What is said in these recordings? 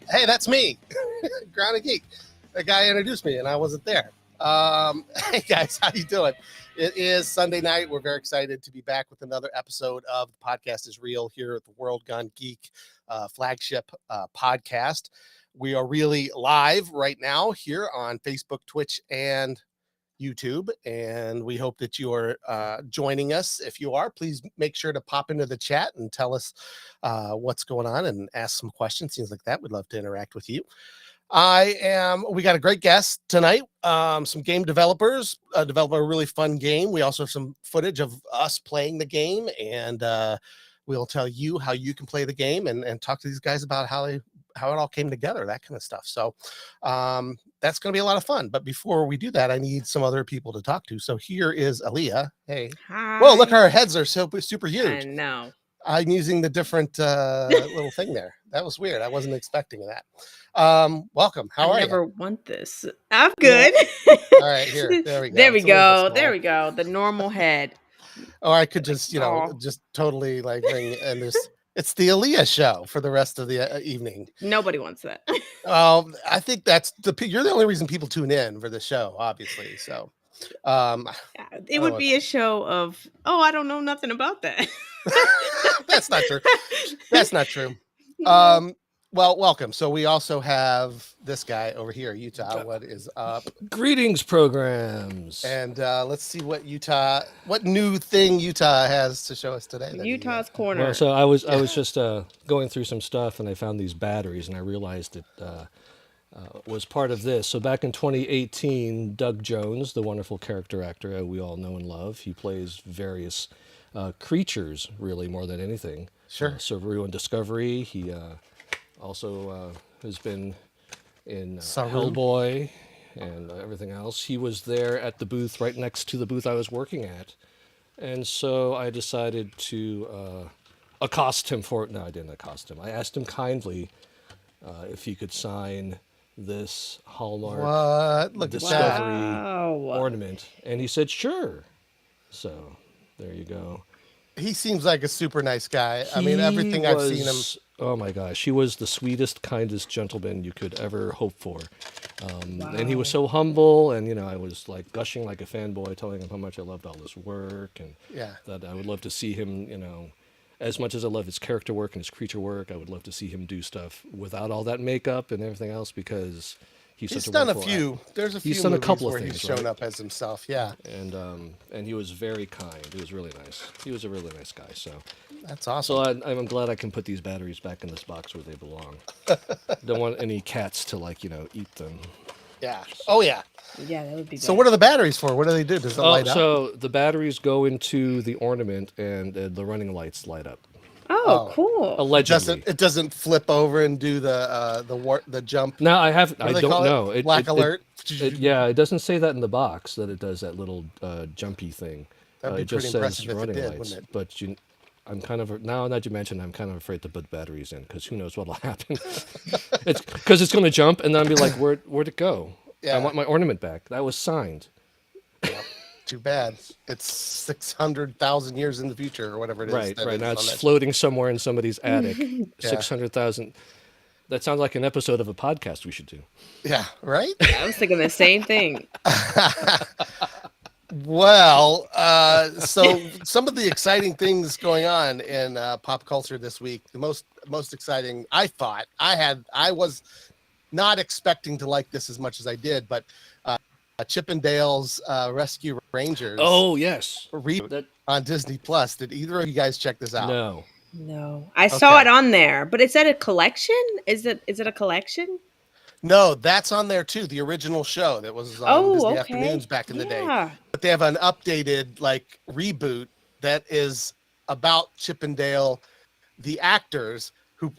Hey, that's me, Grounded Geek. The guy introduced me, and I wasn't there. Hey guys, how you doing? It is Sunday night. We're very excited to be back with another episode of the podcast is real here at the World Gun Geek flagship podcast. We are really live right now here on Facebook, Twitch, and YouTube, and we hope that you are joining us. If you are, please make sure to pop into the chat and tell us what's going on and ask some questions, things like that. We'd love to interact with you. We got a great guest tonight, some game developers develop a really fun game. We also have some footage of us playing the game, and we'll tell you how you can play the game and talk to these guys about how it all came together, that kind of stuff. So that's going to be a lot of fun. But before we do that, I need some other people to talk to. So here is Aaliyah. Hey. Hi. Whoa, look, our heads are super huge. I know. I'm using the different little thing there. That was weird. I wasn't expecting that. Welcome. How are you? I never want this. I'm good. All right, here. There we go. There we go. There we go. The normal head. Or I could just, just totally like bring and this. It's the Aaliyah show for the rest of the evening. Nobody wants that. I think you're the only reason people tune in for the show, obviously. So it would be a show of, I don't know nothing about that. That's not true. That's not true. Well, welcome. So we also have this guy over here, Utah. What is up? Greetings, programs. And let's see what new thing Utah has to show us today. Utah's corner. Well, so I was just going through some stuff, and I found these batteries, and I realized it was part of this. So back in 2018, Doug Jones, the wonderful character actor we all know and love, he plays various creatures, really, more than anything. Sure. So everyone Discovery, he also has been in Hellboy and everything else. He was there at the booth right next to the booth I was working at. And so I decided to accost him for it. No, I didn't accost him. I asked him kindly if he could sign this Hallmark Discovery ornament. And he said, sure. So there you go. He seems like a super nice guy. I mean, everything I've seen him. Oh my gosh, he was the sweetest, kindest gentleman you could ever hope for. And he was so humble, and I was like gushing like a fanboy, telling him how much I loved all his work, and that I would love to see him, as much as I love his character work and his creature work, I would love to see him do stuff without all that makeup and everything else, because he's done a few. There's a few. He's done a couple of where things. He's shown up as himself. Yeah. And he was very kind. He was really nice. He was a really nice guy. So that's awesome. So I'm glad I can put these batteries back in this box where they belong. Don't want any cats to eat them. Yeah. Oh yeah. Yeah, that would be. So what are the batteries for? What do they do? Does it light up? So the batteries go into the ornament, and the running lights light up. Oh, cool. Allegedly. It doesn't flip over and do the jump. No, I don't know. Black alert. It doesn't say that in the box that it does that little jumpy thing. That'd be it just pretty says impressive running if it did, lights. wouldn't it? But I'm kind of now that you mentioned, I'm kind of afraid to put batteries in, because who knows what'll happen. Because it's going to jump, and then I'll be like, where'd it go? Yeah. I want my ornament back. That was signed. Yep. Too bad. It's 600,000 years in the future, or whatever it is. Right. Now it's floating somewhere in somebody's attic. 600,000. That sounds like an episode of a podcast we should do. Yeah, right? I was thinking the same thing. Well, so some of the exciting things going on in pop culture this week. The most exciting, I thought, I was not expecting to like this as much as I did, but Chip and Dale's Rescue Rangers. Oh yes, on Disney Plus. Did either of you guys check this out? No. I saw it on there, but is that a collection? Is it a collection? No, that's on there too. The original show that was on Disney Afternoons back in the day. But they have an updated reboot that is about Chip and Dale, the actors who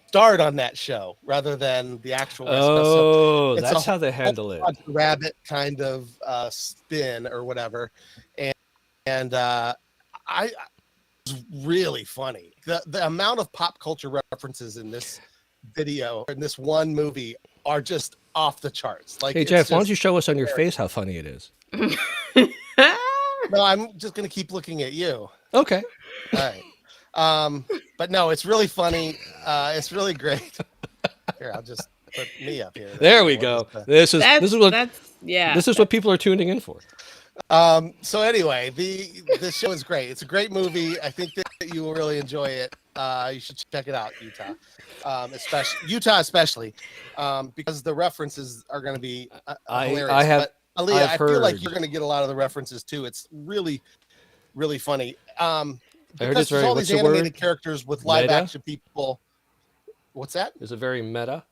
starred on that show, rather than the actual. Oh, that's how they handle it. Rabbit kind of spin or whatever, and I was really funny. The amount of pop culture references in this video, in this one movie, are just off the charts. Hey Jeff, why don't you show us on your face how funny it is? No, I'm just gonna keep looking at you. Okay. All right. But no, it's really funny. It's really great. Here, I'll just put me up here. There we go. This is what people are tuning in for. So anyway, the show is great. It's a great movie. I think that you will really enjoy it. You should check it out, Utah. Especially because the references are going to be hilarious. But Aaliyah, I feel like you're going to get a lot of the references too. It's really, really funny. Because there's all these animated characters with live action people. What's that? Is it very meta?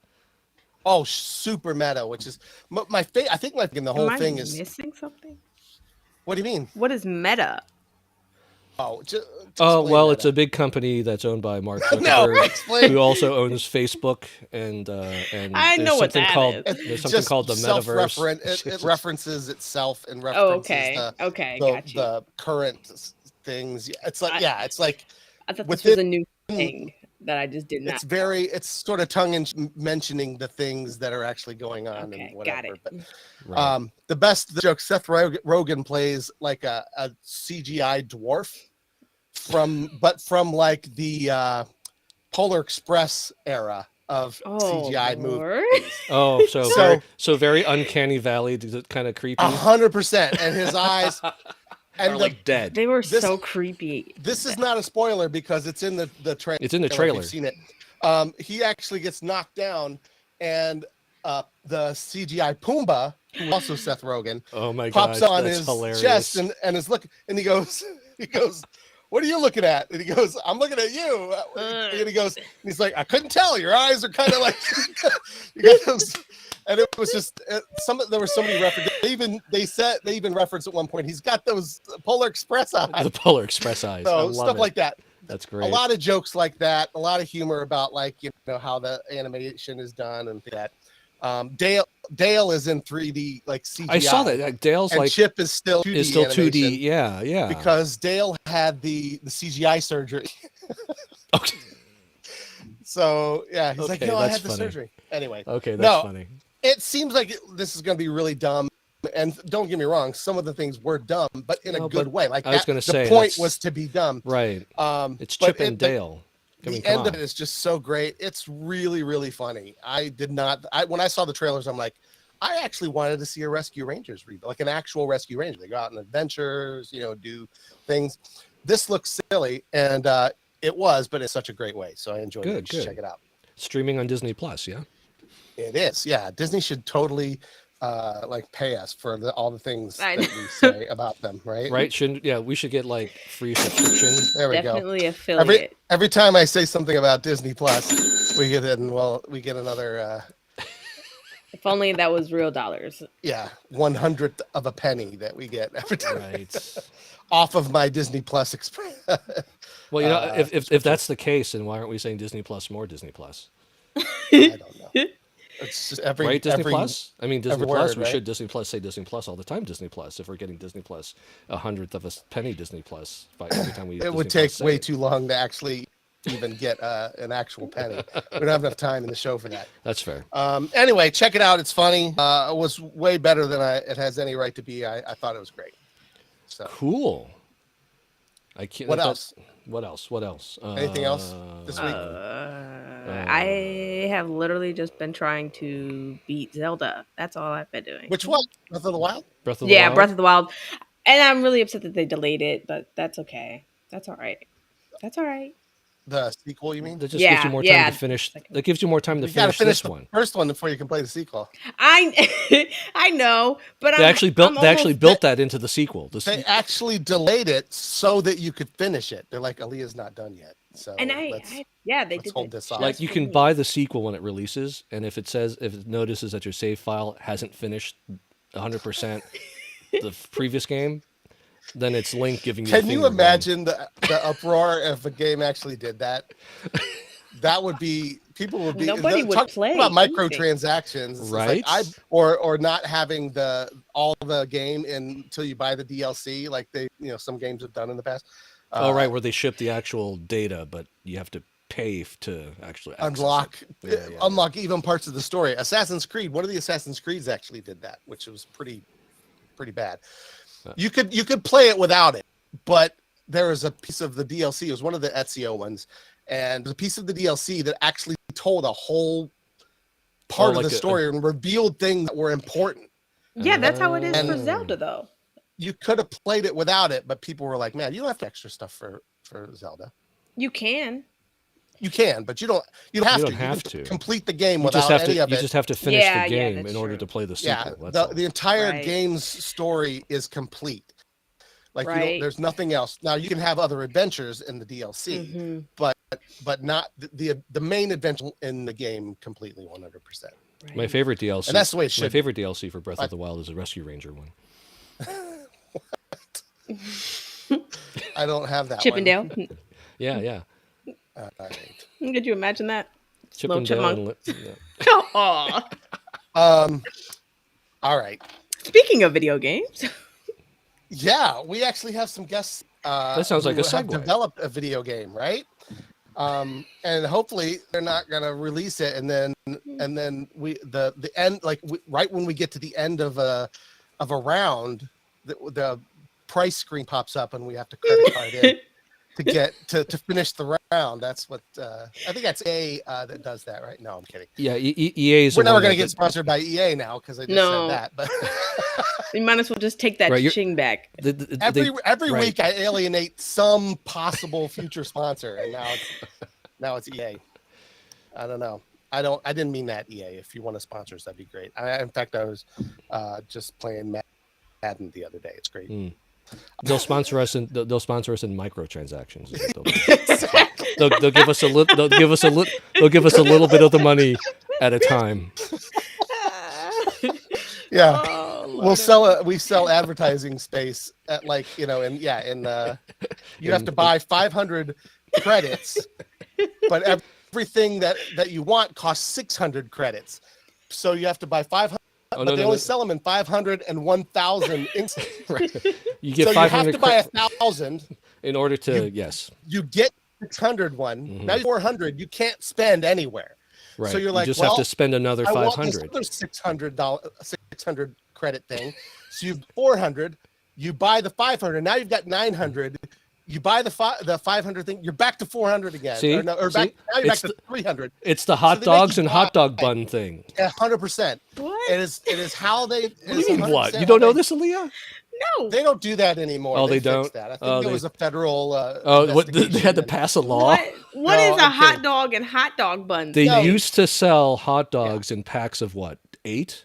Oh, super meta, which is my favorite. I think like in the whole thing is missing something. What do you mean? What is meta? Oh, well, Meta. It's a big company that's owned by Mark Zuckerberg, who also owns Facebook, and I know what that is. There's something called the metaverse. It references itself and references the current things. It's like it's like I thought this was a new thing that I just did not. It's sort of tongue in mentioning the things that are actually going on and whatever. Got it. But the best joke, Seth Rogen plays like a CGI dwarf from like the Polar Express era of CGI movies. Oh, so very Uncanny Valley, kind of creepy. 100%, and his eyes. And like dead. They were so creepy. This is not a spoiler because it's in the trailer. It's in the trailer. You've seen it. He actually gets knocked down, and the CGI Pumbaa, who also Seth Rogen, pops on his chest and is looking, and he goes, "What are you looking at?" And he goes, "I'm looking at you." And he goes, he's like, "I couldn't tell. Your eyes are kind of like." And it was just there were so many references. They even referenced at one point. He's got those Polar Express eyes. The Polar Express eyes. So stuff like that. That's great. A lot of jokes like that. A lot of humor about like how the animation is done and that. Dale is in 3D like CGI. I saw that. Dale's and Chip is still 2D. Yeah. Because Dale had the CGI surgery. Okay. So yeah, he's like, no, I had the surgery. Anyway. Okay, that's funny. It seems like this is going to be really dumb, and don't get me wrong, some of the things were dumb, but in a good way. Like the point was to be dumb, right? It's Chip and Dale. The end of it is just so great. It's really, really funny. When I saw the trailers, I'm like, I actually wanted to see a Rescue Rangers reboot, like an actual Rescue Ranger. They go out on adventures, do things. This looks silly, and it was, but in such a great way. So I enjoyed it. Just check it out. Streaming on Disney Plus, yeah. It is, yeah. Disney should totally pay us for all the things that we say about them, right? Right? We should get like free subscription. There we Definitely affiliate. Every time I say something about Disney Plus, we get another. If only that was real dollars. Yeah, 1/100th of a penny that we get every time. Right. Off of my Disney Plus Express. Well, if that's the case, then why aren't we saying Disney Plus more Disney Plus? I don't know. It's just Disney Plus. I mean, Disney Plus. We should Disney Plus say Disney Plus all the time. Disney Plus. If we're getting Disney Plus, 1/100th of a penny Disney Plus by every time we. It would take way too long to actually even get an actual penny. We don't have enough time in the show for that. That's fair. Anyway, check it out. It's funny. It was way better than it has any right to be. I thought it was great. So cool. I can't. What else? What else? Anything else this week? I have literally just been trying to beat Zelda. That's all I've been doing. Which one? Breath of the Wild? Breath of the Wild? Breath of the Wild. And I'm really upset that they delayed it, but that's okay. That's all right. The sequel, you mean? That just gives you more time to finish. That gives you more time to finish this one. First one before you can play the sequel. I know, but they actually built that into the sequel. They actually delayed it so that you could finish it. They're like, Aaliyah's not done yet. So they did hold this off. Like you can buy the sequel when it releases, and if it notices that your save file hasn't finished 100% the previous game, then it's Link giving you. Can you imagine the uproar if a game actually did that? That would be people would be nobody would play about microtransactions, right? Like or not having all the game until you buy the DLC, like some games have done in the past. Right, where they ship the actual data, but you have to pay to actually unlock even parts of the story. Assassin's Creed. One of the Assassin's Creeds actually did that, which was pretty bad. You could play it without it, but there was a piece of the DLC. It was one of the Ezio ones, and there's a piece of the DLC that actually told a whole part of the story and revealed things that were important. Yeah, that's how it is for Zelda, though. You could have played it without it, but people were like, "Man, you don't have extra stuff for Zelda." You can. You can, but you don't. You have to complete the game without any of it. You just have to finish the game in order to play the sequel. Yeah, the entire game's story is complete. Like there's nothing else. Now you can have other adventures in the DLC, but not the main adventure in the game completely 100%. Right. My favorite DLC. And that's the way it should. My favorite DLC for Breath of the Wild is the Rescue Ranger one. I don't have that. Chippendale. One. Yeah. Could you imagine that? Chippendale. Aw. All right. Speaking of video games. Yeah, we actually have some guests. That sounds like a segue. Developed a video game, right? And hopefully they're not gonna release it, and then the end, right when we get to the end of a round, the price screen pops up, and we have to credit card in to get to finish the round. That's what I think that's EA that does that, right? No, I'm kidding. Yeah, EA's. We're never gonna get sponsored by EA now because I just said that, but. You might as well just take that ching back. Every week I alienate some possible future sponsor, and now it's EA. I don't know. I didn't mean that, EA. If you want to sponsor us, that'd be great. In fact, I was just playing Madden the other day. It's great. They'll sponsor us in microtransactions. They'll give us a little. They'll give us a little bit of the money at a time. Yeah. We sell advertising space at you have to buy 500 credits, but everything that you want costs 600 credits. So you have to buy 500, but they only sell them in 500 and 1,000 instances. Right. You get so 500 you have to buy 1,000 in order to You get 600 one. Mm-hmm. Now 400 you can't spend anywhere. Right. So you're like, you just have to spend another 500. There's $600 credit thing. So you 400, you buy the 500. Now you've got 900. You buy the 500 thing. You're back to 400 again. Now you're back to 300. It's the hot dogs and hot dog bun thing. 100%. What? It is how they. What do you mean what? You don't know this, Aaliyah? No, they don't do that anymore. Oh, they don't. That. I think there was a federal. They had to pass a law. What is a hot dog and hot dog buns? They used to sell hot dogs in packs of what? 8?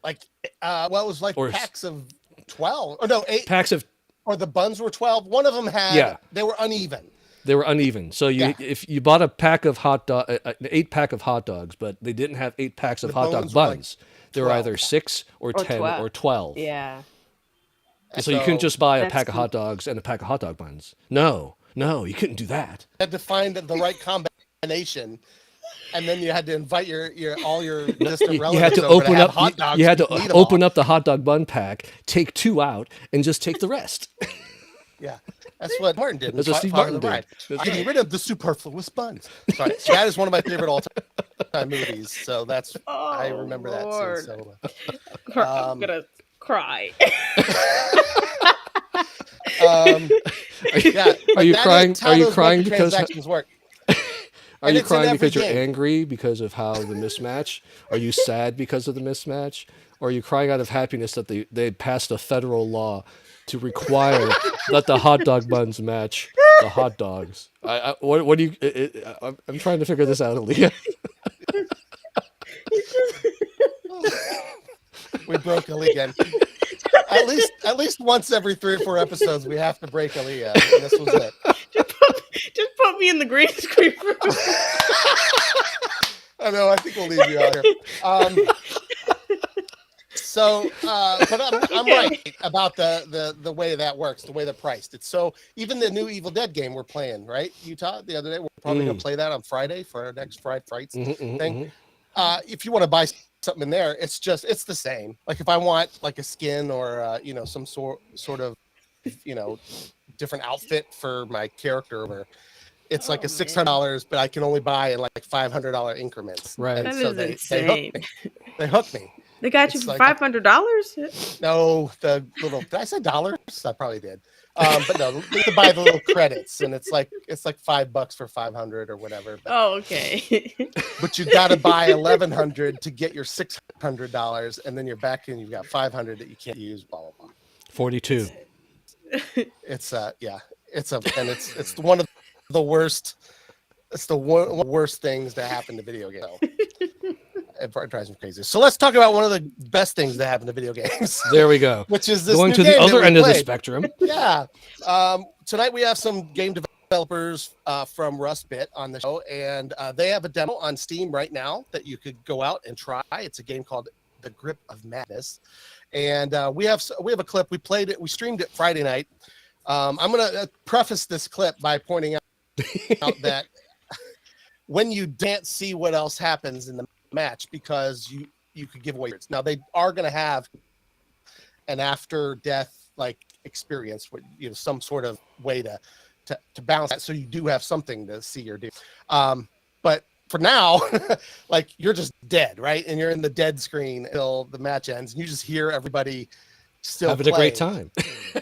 It was like packs of 12. Or no, 8 packs of. Or the buns were 12. One of them had. They were uneven. So if you bought a pack of an 8-pack of hot dogs, but they didn't have 8 packs of hot dog buns. They were either 6 or 10 or 12. Yeah. So you couldn't just buy a pack of hot dogs and a pack of hot dog buns. No, you couldn't do that. You had to find the right combination, and then you had to invite all your distant relatives. You had to open up hot dogs. You had to open up the hot dog bun pack, take 2 out, and just take the rest. Yeah, that's what Martin did. That's what Steve Martin did. Getting rid of the superfluous buns. Sorry, that is one of my favorite all-time movies. So that's I remember that scene so much. I'm gonna cry. Are you crying? Are you crying because transactions work? Are you crying because you're angry because of how the mismatch? Are you sad because of the mismatch? Or are you crying out of happiness that they passed a federal law to require that the hot dog buns match the hot dogs? What do you? I'm trying to figure this out, Aaliyah. We broke Aaliyah again. At least once every 3 or 4 episodes, we have to break Aaliyah. And this was it. Just put me in the green screen. I know. I think we'll leave you out here. But I'm right about the way that works, the way they're priced. It's so even the new Evil Dead game we're playing, right, Utah, the other day. We're probably gonna play that on Friday for our next Friday Frights thing. If you want to buy something in there, it's the same. Like if I want like a skin or some sort of different outfit for my character, it's like $600, but I can only buy in like $500 increments. Right. And that so is insane. They hook me. They got you It's for like $500. no, the little. Did I say dollars? I probably did. But no, you have to buy the little credits, and it's like $5 for 500 or whatever. But, Oh, okay. but you got to buy 1,100 to get your $600, and then you're back and you've got 500 that you can't use. Blah blah blah. 42. It's it's one of the worst. It's the one of the worst things that happen to video games. So, it drives me crazy. So let's talk about one of the best things that happen to video games. There we go. Which is this going new to the game other that we end of the played. spectrum. Yeah. Tonight we have some game developers from Rustbit on the show, and they have a demo on Steam right now that you could go out and try. It's a game called The Grip of Madness, and we have a clip. We played it. We streamed it Friday night. I'm gonna preface this clip by pointing out that when you can't see what else happens in the match because you could give away words. Now they are going to have an after death like experience with some sort of way to balance that, so you do have something to see or do. But for now, like you're just dead, right? And you're in the dead screen until the match ends, and you just hear everybody still having a great time.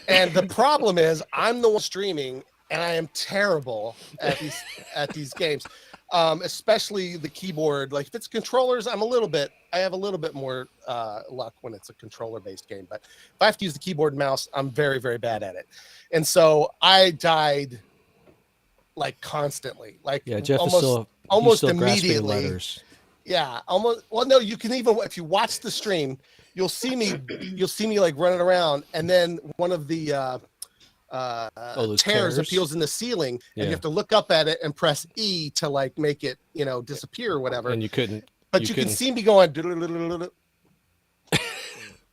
And the problem is, I'm the one streaming, and I am terrible at these games. Especially the keyboard. Like if it's controllers, I have a little bit more luck when it's a controller-based game. But if I have to use the keyboard and mouse, I'm very, very bad at it. And so I died like constantly. Like Jeff almost is still immediately. Letters. Yeah, almost. Well, no, you can even if you watch the stream, you'll see me like running around, and then one of the tears appeals in the ceiling, and you have to look up at it and press E to like make it disappear or whatever. And you couldn't. But you can see me going.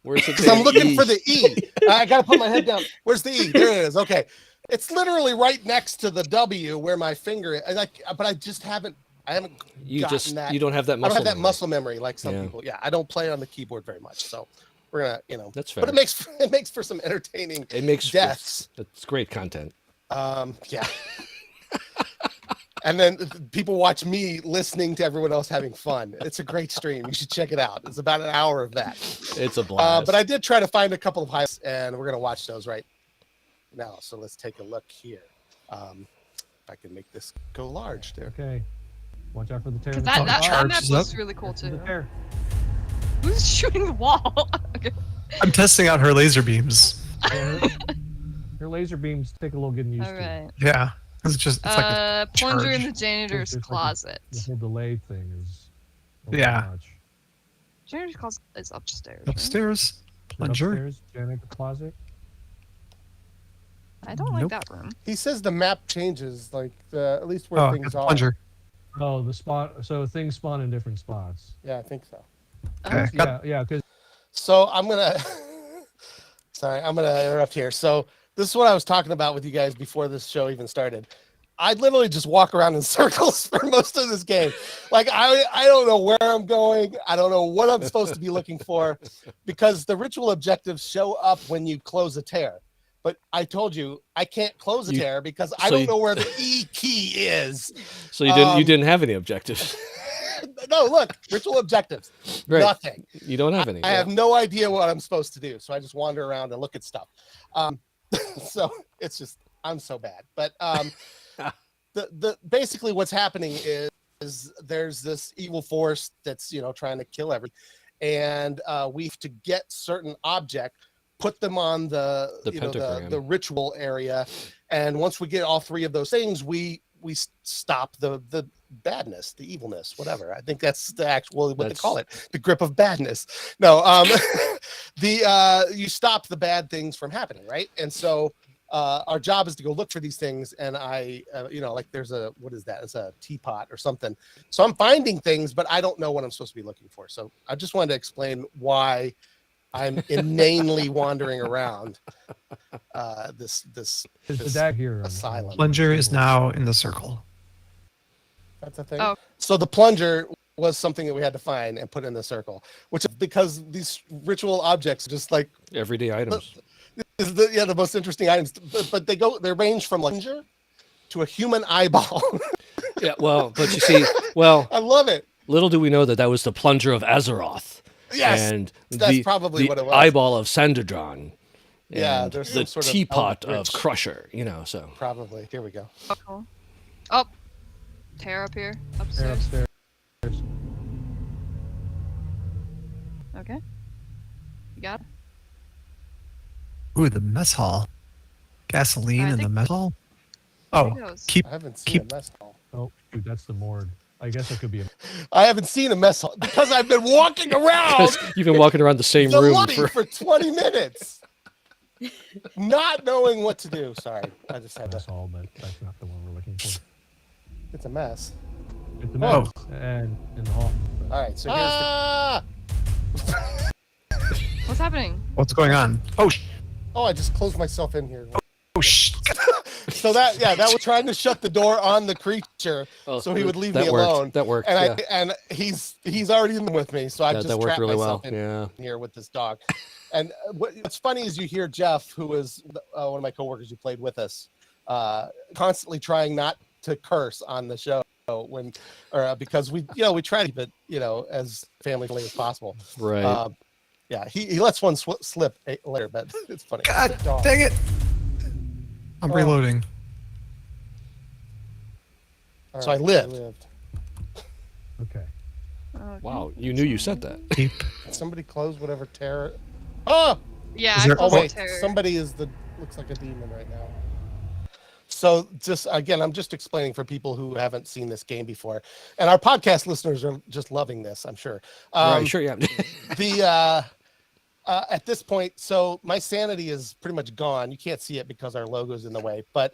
Where's the? Because I'm looking for the E. I gotta put my head down. Where's the E? There it is. Okay, it's literally right next to the W where my finger is. But I just haven't. I haven't. You don't have that muscle. I don't have that muscle memory like some people. Yeah, I don't play on the keyboard very much, so. We're gonna, that's fair. But it makes for some entertaining. It makes deaths. It's great content. Yeah. And then people watch me listening to everyone else having fun. It's a great stream. You should check it out. It's about an hour of that. It's a blast. But I did try to find a couple of highlights, and we're gonna watch those right now. So let's take a look here. If I can make this go large there. Okay. Watch out for the tear. That map looks really cool too. Who's shooting the wall? Okay. I'm testing out her laser beams. Her laser beams take a little getting used to. Yeah. It's like a plunger in charge. the janitor's closet. The whole delay thing is. Much. Janitor's closet is upstairs. Upstairs. Plunger. Upstairs, janitor closet. I don't like that room. He says the map changes, like at least where things are. Plunger. Oh, the spot. So things spawn in different spots. Yeah, I think so. Okay. Yeah. So I'm gonna interrupt here. So this is what I was talking about with you guys before this show even started. I literally just walk around in circles for most of this game. Like I don't know where I'm going. I don't know what I'm supposed to be looking for, because the ritual objectives show up when you close a tear. But I told you I can't close a tear because I don't know where the E key is. So you didn't have any objectives. No, look, ritual objectives. Right. Nothing. You don't have any. I have no idea what I'm supposed to do, so I just wander around and look at stuff. So it's just I'm so bad. But the basically what's happening is there's this evil force that's trying to kill everything, and we have to get certain object, put them on the ritual area, and once we get all three of those things, we stop the badness, the evilness, whatever. I think that's the actual what they call it, the grip of badness. No, you stop the bad things from happening, right? And so our job is to go look for these things, and I like there's a what is that? It's a teapot or something. So I'm finding things, but I don't know what I'm supposed to be looking for. So I just wanted to explain why I'm inanely wandering around this asylum. Plunger is now in the circle. That's a thing. Oh. So the plunger was something that we had to find and put in the circle, which is because these ritual objects are just like everyday items. Is the most interesting items, but they range from plunger to a human eyeball. Yeah, well, but you see, I love it. Little do we know that was the plunger of Azeroth. Yes, and that's probably the what it was. eyeball of Sanderdron. Yeah, And there's the some sort of teapot of eldritch- Crusher, so. Probably. Here we go. Oh, cool. Oh, tear up here, They're upstairs. upstairs. Okay. You got it. Ooh, the mess hall. Gasoline I in the think- mess hall. There Oh, it goes. keep. I haven't seen Keep- a mess hall. Oh, shoot, that's the morgue. I guess it could be a. I haven't seen a mess hall because I've been walking around You've been walking around the same the room lobby for. for 20 minutes, not knowing what to do. Sorry, I just had That's to. all, but that's not the one we're looking for. It's a mess. It's a mess. And in the hall. All right, so here's What's happening? What's going on? Oh, Oh, I just closed myself in here. oh, sh. So that was trying to shut the door on the creature, Oh, so he would leave that me worked. alone. That worked. And yeah. and he's already in with me, so I that, just that worked trapped really well. myself in Yeah. here with this dog. And what's funny is you hear Jeff, who was one of my coworkers who played with us, constantly trying not to curse on the show because we try to keep it as family friendly as possible. Right. Yeah, he lets one slip later, but it's funny. God It's a dog. dang it! I'm Oh. reloading. All right, I lived. Okay. Okay. Wow. You knew you said that. Keep. Somebody close whatever terror. Oh, Yeah, Is I there- oh closed wait, terror. somebody looks like a demon right now. So just again, I'm just explaining for people who haven't seen this game before, and our podcast listeners are just loving this, I'm sure. Right. Sure. Yeah. The at this point, so my sanity is pretty much gone. You can't see it because our logo's in the way, but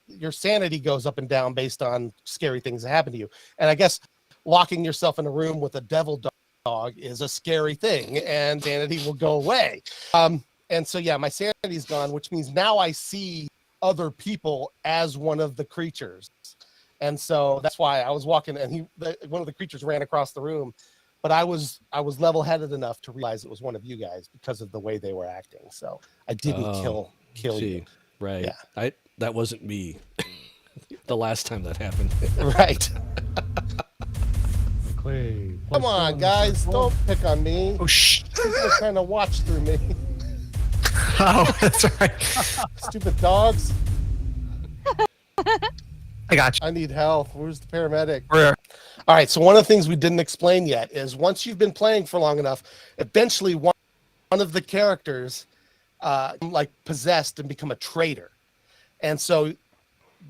your sanity goes up and down based on scary things that happen to you. And I guess locking yourself in a room with a devil dog is a scary thing, and sanity will go away. And so yeah, my sanity's gone, which means now I see other people as one of the creatures. And so that's why I was walking, and one of the creatures ran across the room. But I was level-headed enough to realize it was one of you guys because of the way they were acting. So I didn't kill you. See. Right. Yeah. That wasn't me. The last time that happened. Right. Clay. Come on, guys. Don't pick on me. Oh, sh. People are trying to watch through me. Oh, that's right. Stupid dogs. I got you. I need help. Where's the paramedic? Where? All right. So one of the things we didn't explain yet is once you've been playing for long enough, eventually one of the characters like possessed and become a traitor. And so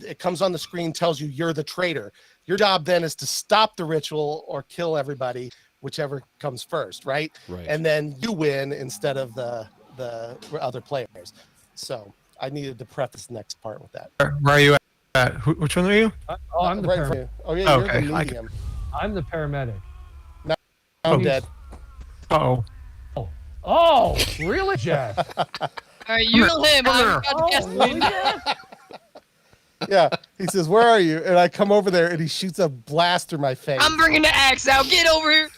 it comes on the screen, tells you you're the traitor. Your job then is to stop the ritual or kill everybody, whichever comes first, right? Right. And then you win instead of the other players. So I needed to preface the next part with that. Where are you at? Which one are you? Oh, I'm the Right in front paramedic. of you. Oh yeah, Okay, you're I the medium. I'm the paramedic. I'm Oh. dead. Oh, Oh, really, Jeff? All right, you kill him. I'm about to Oh, guess really, one. Jeff? Yeah, he says, "Where are you?" And I come over there, and he shoots a blast through my face. I'm bringing the axe out. Get over here.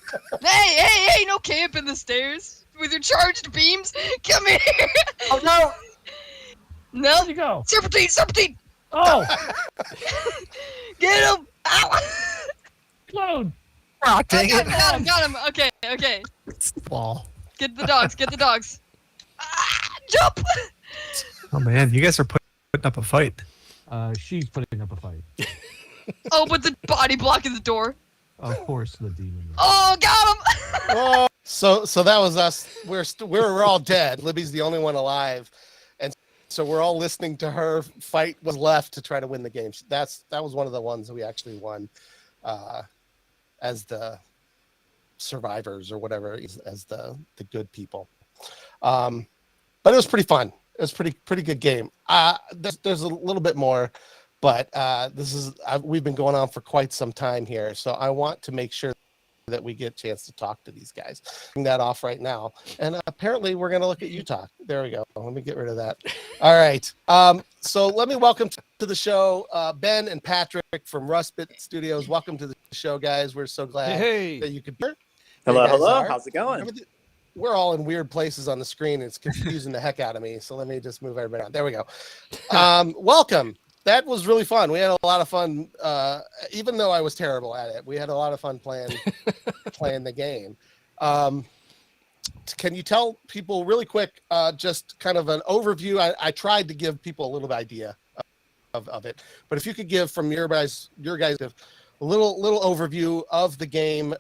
Hey, no camping the stairs with your charged beams. Come here. Oh, no. No. Where'd you go? Serpentine. Oh, Get him. Ow. load. ah, dang it. Got him. Okay. Ball. Get the dogs. Jump. Oh man, you guys are putting up a fight. She's putting up a fight. Oh, but the body blocking the door. Of course, the demon. Oh, got him. Oh, so that was us. We're all dead. Libby's the only one alive, and so we're all listening to her fight what's left to try to win the game. That was one of the ones that we actually won, as the survivors or whatever, as the good people. But it was pretty fun. It was pretty good game. There's a little bit more, but we've been going on for quite some time here, so I want to make sure that we get a chance to talk to these guys. Bring that off right now, and apparently we're going to look at you talk. There we go. Let me get rid of that. All right. So let me welcome to the show Ben and Patrick from Rustbit Studios. Welcome to the show, guys. We're so glad Hey. that you could be here. Hello, You guys hello. are. How's it going? We're all in weird places on the screen. It's confusing the heck out of me. So let me just move everybody on. There we go. Welcome. That was really fun. We had a lot of fun. Even though I was terrible at it, we had a lot of fun playing the game. Can you tell people really quick, just kind of an overview? I tried to give people a little idea of it, but if you could give from your guys a little overview of the game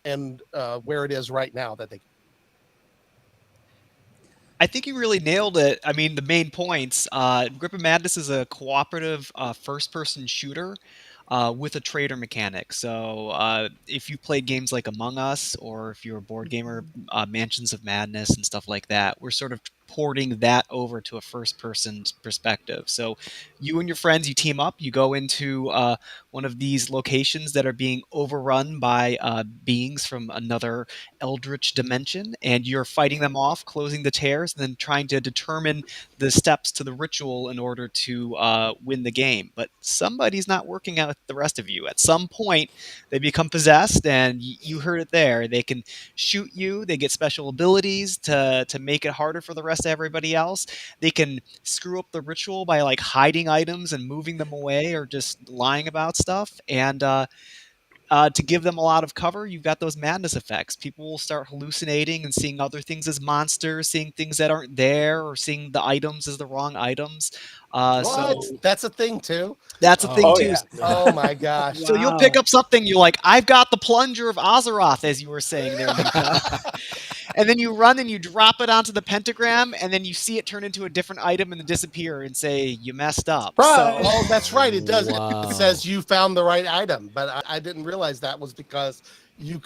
and where it is right now that they. I think you really nailed it. I mean, the main points. Grip of Madness is a cooperative first-person shooter with a trader mechanic. So if you play games like Among Us, or if you're a board gamer, Mansions of Madness and stuff like that, we're sort of porting that over to a first-person perspective. So you and your friends, you team up, you go into one of these locations that are being overrun by beings from another eldritch dimension, and you're fighting them off, closing the tears, and then trying to determine the steps to the ritual in order to win the game. But somebody's not working out with the rest of you. At some point, they become possessed, and you heard it there. They can shoot you. They get special abilities to make it harder for the rest of everybody else. They can screw up the ritual by like hiding items and moving them away, or just lying about stuff. And to give them a lot of cover, you've got those madness effects. People will start hallucinating and seeing other things as monsters, seeing things that aren't there, or seeing the items as the wrong items. So That's a thing too. that's a thing too. yeah. Oh my gosh. So you'll pick up something, you're like, I've got the plunger of Azeroth, as you were saying there, Utah. And then you run and you drop it onto the pentagram, and then you see it turn into a different item and then disappear and say, you messed up. Right. So, Oh, that's right. It does. Wow. It says you found the right item, but I didn't realize that was because you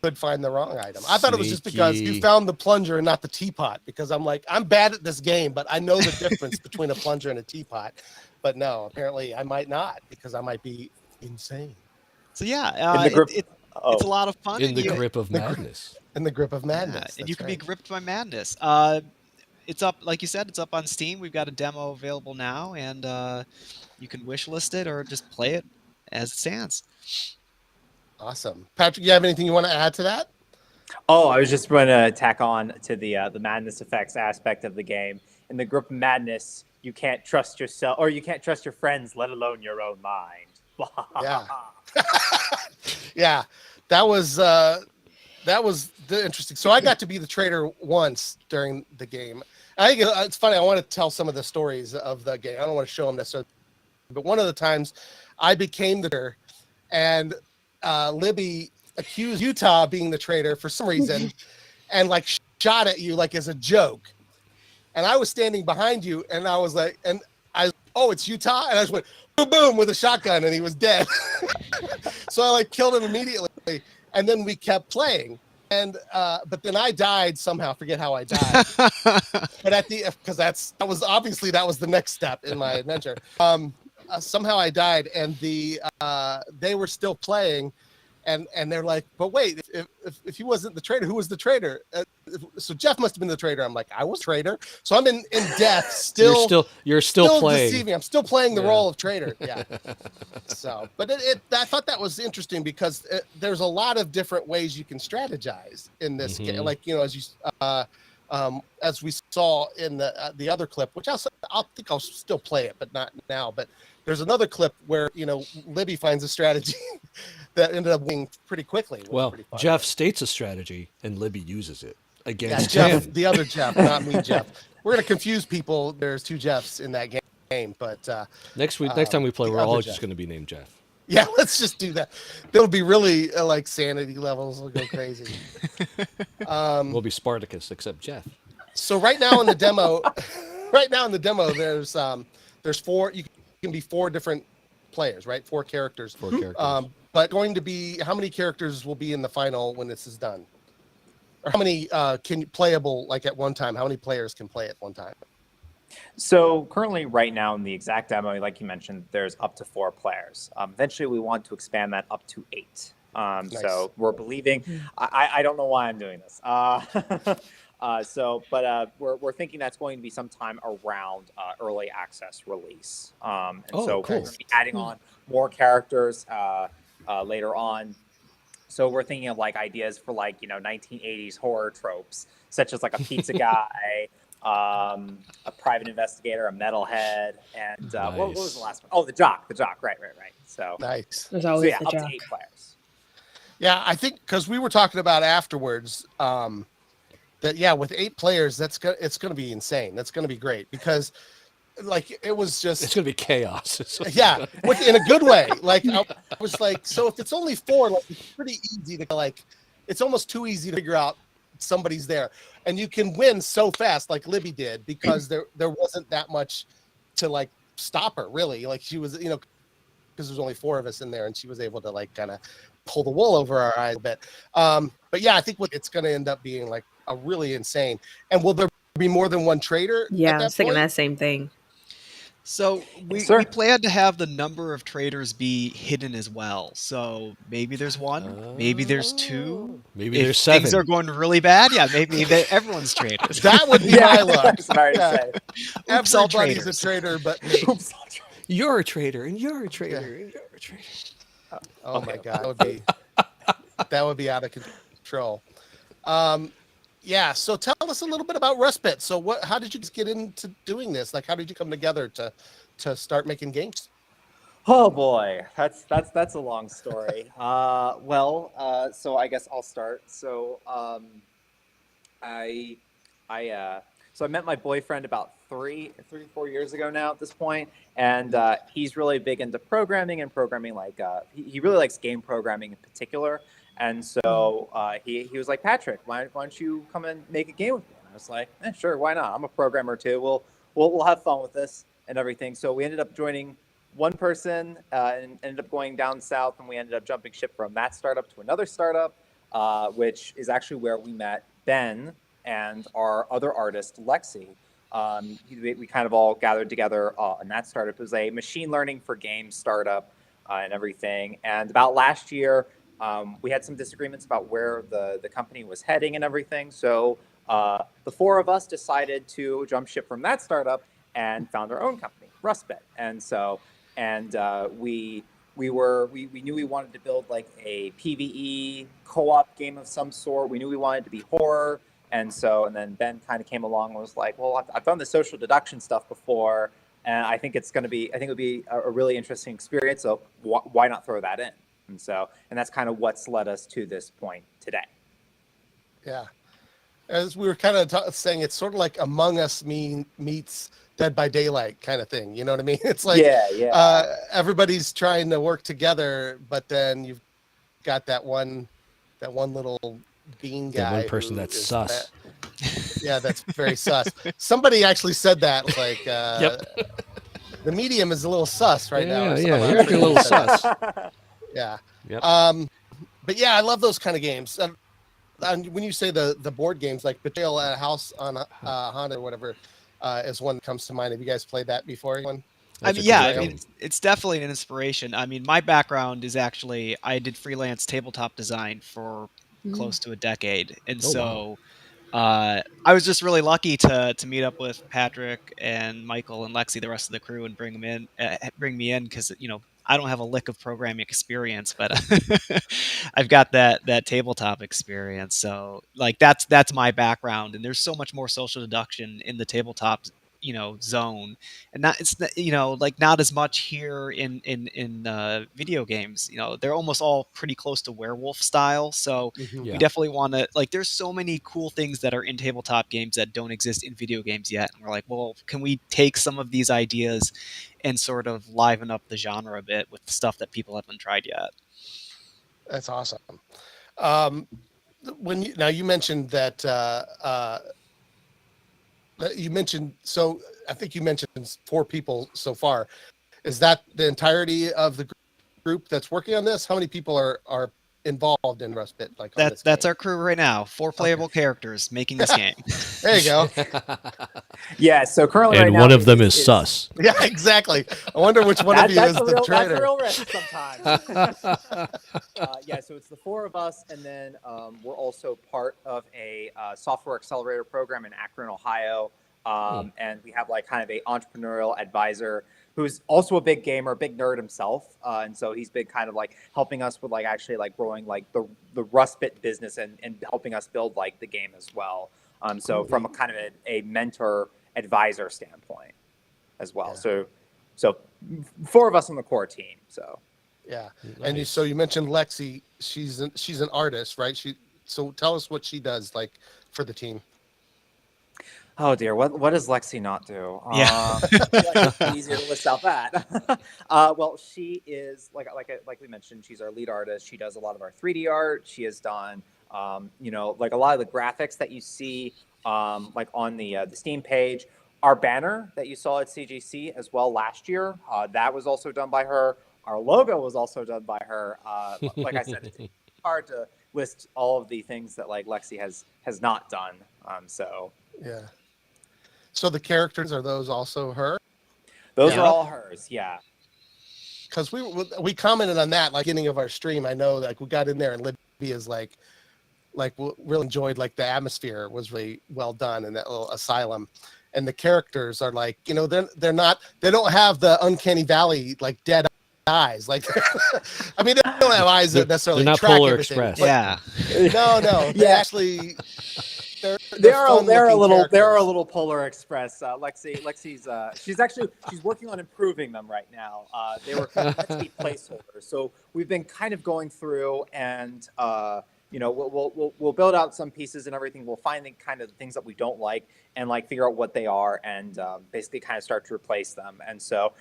could find the wrong item. I thought it was just because you Sneaky. found the plunger and not the teapot, because I'm like, I'm bad at this game, but I know the difference between a plunger and a teapot. But no, apparently I might not, because I might be insane. so yeah, In the grip. it's a lot of fun. In and the you- grip of madness. In the grip of Yeah, madness. and you That's can right. be gripped by madness. It's up, like you said, it's up on Steam. We've got a demo available now, and you can wishlist it or just play it as it stands. Awesome. Patrick, you have anything you want to add to that? Oh, I was just going to tack on to the madness effects aspect of the game. In the grip of madness, you can't trust yourself, or you can't trust your friends, let alone your own mind. Yeah. Yeah, that was the interesting. So I got to be the trader once during the game. I think it's funny. I want to tell some of the stories of the game. I don't want to show them necessarily, but one of the times I became the trader, and Libby accused Utah of being the traitor for some reason, and like shot at you like as a joke. And I was standing behind you, and I was like, oh, it's Utah, and I just went boom, boom with a shotgun, and he was dead. So I like killed him immediately, and then we kept playing. And but then I died somehow. I forget how I died. But because that was the next step in my adventure. Somehow I died, and they were still playing, and they're like, but wait, if he wasn't the traitor, who was the traitor? So Jeff must have been the traitor. I'm like, I was traitor. So I'm in death still. You're still playing. Deceiving. I'm still playing the role of traitor. Yeah. So, but I thought that was interesting, because there's a lot of different ways you can strategize in this game. Like, as we saw in the other clip, which I'll think I'll still play it, but not now. But there's another clip where Libby finds a strategy that ended up winning pretty quickly. Well, Jeff states a strategy, and Libby uses it against Jeff, him. the other Jeff, not me, Jeff. We're gonna confuse people. There's two Jeffs in that game, but Next time we play, the we're all other just Jeff. going to be named Jeff. Yeah, let's just do that. There'll be really like sanity levels will go crazy. We'll be Spartacus, except Jeff. So right now in the demo, there's four. You can be four different players, right? Four characters. Four characters. But going to be how many characters will be in the final when this is done? Or how many playable like at one time? How many players can play at one time? So currently, right now in the exact demo, like you mentioned, there's up to 4 players. Eventually, we want to expand that up to 8. Nice. So we're believing. I don't know why I'm doing this. We're thinking that's going to be sometime around early access release. Cool. We're going to be adding on more characters later on. So we're thinking of like ideas for 1980s horror tropes, such as like a pizza guy, a private investigator, a metalhead, and what was the last one? Oh, the jock. Right. So Nice. There's always the up job. to 8 players. Yeah, I think because we were talking about afterwards that with 8 players, it's gonna be insane. That's gonna be great because like it was just It's gonna be chaos. in a good way. Like I was like, so if it's only 4, like it's pretty easy to like, it's almost too easy to figure out somebody's there, and you can win so fast, like Libby did, because there wasn't that much to like stop her really. Like she was, because there's only 4 of us in there, and she was able to like kind of pull the wool over our eyes a bit. But yeah, I think it's going to end up being like a really insane. And will there be more than one trader? Yeah, at I was thinking that same thing. So we plan to have the number of traders be hidden as well. So maybe there's 1, maybe there's 2, maybe if there's 7. Things are going really bad. Yeah, maybe everyone's traders. That would be my luck. Sorry to say. Everybody's a trader, but me. You're a trader, and you're a trader, and you're a trader. Oh my God, that would be out of control. So tell us a little bit about Rustbit. So how did you get into doing this? Like, how did you come together to start making games? Oh boy, that's a long story. So I guess I'll start. So I met my boyfriend about 4 years ago now at this point, and he's really big into programming like he really likes game programming in particular. And so he was like, Patrick, why don't you come and make a game with me? And I was like, sure, why not? I'm a programmer too. We'll have fun with this and everything. So we ended up joining one person and ended up going down south, and we ended up jumping ship from that startup to another startup, which is actually where we met Ben and our other artist, Lexi. We kind of all gathered together in that startup. It was a machine learning for games startup and everything. And about last year, we had some disagreements about where the company was heading and everything. So the 4 of us decided to jump ship from that startup and found our own company, Rustbit. And so, we knew we wanted to build like a PvE co-op game of some sort. We knew we wanted to be horror. And then Ben kind of came along and was like, well, I've done the social deduction stuff before, and I think it would be a really interesting experience. So why not throw that in? And that's kind of what's led us to this point today. Yeah. As we were kind of saying, it's sort of like Among Us meets Dead by Daylight kind of thing. You know what I mean? It's like everybody's trying to work together, but then you've got that one little bean guy. That one person that's sus. Yeah, that's very sus. Somebody actually said that. Like, the medium is a little sus right now. Yeah, you're a little sus. Yeah. Yep. But yeah, I love those kind of games. And when you say the board games, like Betrayal at a House on Honda or whatever, is one that comes to mind. Have you guys played that before? It's definitely an inspiration. I mean, my background is actually, I did freelance tabletop design for close to a decade. And I was just really lucky to meet up with Patrick and Michael and Lexi, the rest of the crew, and bring me in because, I don't have a lick of programming experience, but I've got that tabletop experience. So like that's my background, and there's so much more social deduction in the tabletop zone, and not as much here in video games. They're almost all pretty close to werewolf style, so we definitely want to, like, there's so many cool things that are in tabletop games that don't exist in video games yet, and we're like, well, can we take some of these ideas and sort of liven up the genre a bit with stuff that people haven't tried yet? That's awesome. You mentioned that so I think you mentioned 4 people so far. Is that the entirety of the group that's working on this? How many people are involved in Rustbit? That's our crew right now. 4 playable characters making this game. There you go. Yeah. So currently, and one of them is sus. Yeah, exactly. I wonder which one of you is the trader. That's a real risk sometimes. So it's the 4 of us, and then we're also part of a software accelerator program in Akron, Ohio. And we have like kind of a entrepreneurial advisor who's also a big gamer, big nerd himself. And so he's been kind of like helping us with like actually like growing like the Rustbit business and helping us build like the game as well. So from a kind of a mentor advisor standpoint as well. Yeah. So 4 of us on the core team. So Yeah. Nice. And so you mentioned Lexi. She's an artist, right? So tell us what she does, like, for the team. Oh dear, what does Lexi not do? Yeah. I feel like it's pretty easy to list out that. Well, she is like we mentioned, she's our lead artist. She does a lot of our 3D art. She has done, like a lot of the graphics that you see, like on the Steam page. Our banner that you saw at CGC as well last year, that was also done by her. Our logo was also done by her. Like I said, it's hard to list all of the things that like Lexi has not done. So. Yeah. So the characters, are those also her? Those are Yep. all hers, yeah. Because we commented on that like beginning of our stream. I know, like, we got in there and Libya's like really enjoyed, like, the atmosphere was really well done in that little asylum, and the characters are like, they don't have the uncanny valley like dead eyes, like I mean, they don't have eyes that necessarily They're not track Polar everything. Express. Yeah. No, they Yeah. actually they're a little characters. Polar Express. Lexi's she's working on improving them right now. They were meant to be placeholders, so we've been kind of going through and we'll build out some pieces and everything. We'll find the kind of things that we don't like and like figure out what they are and basically kind of start to replace them. And so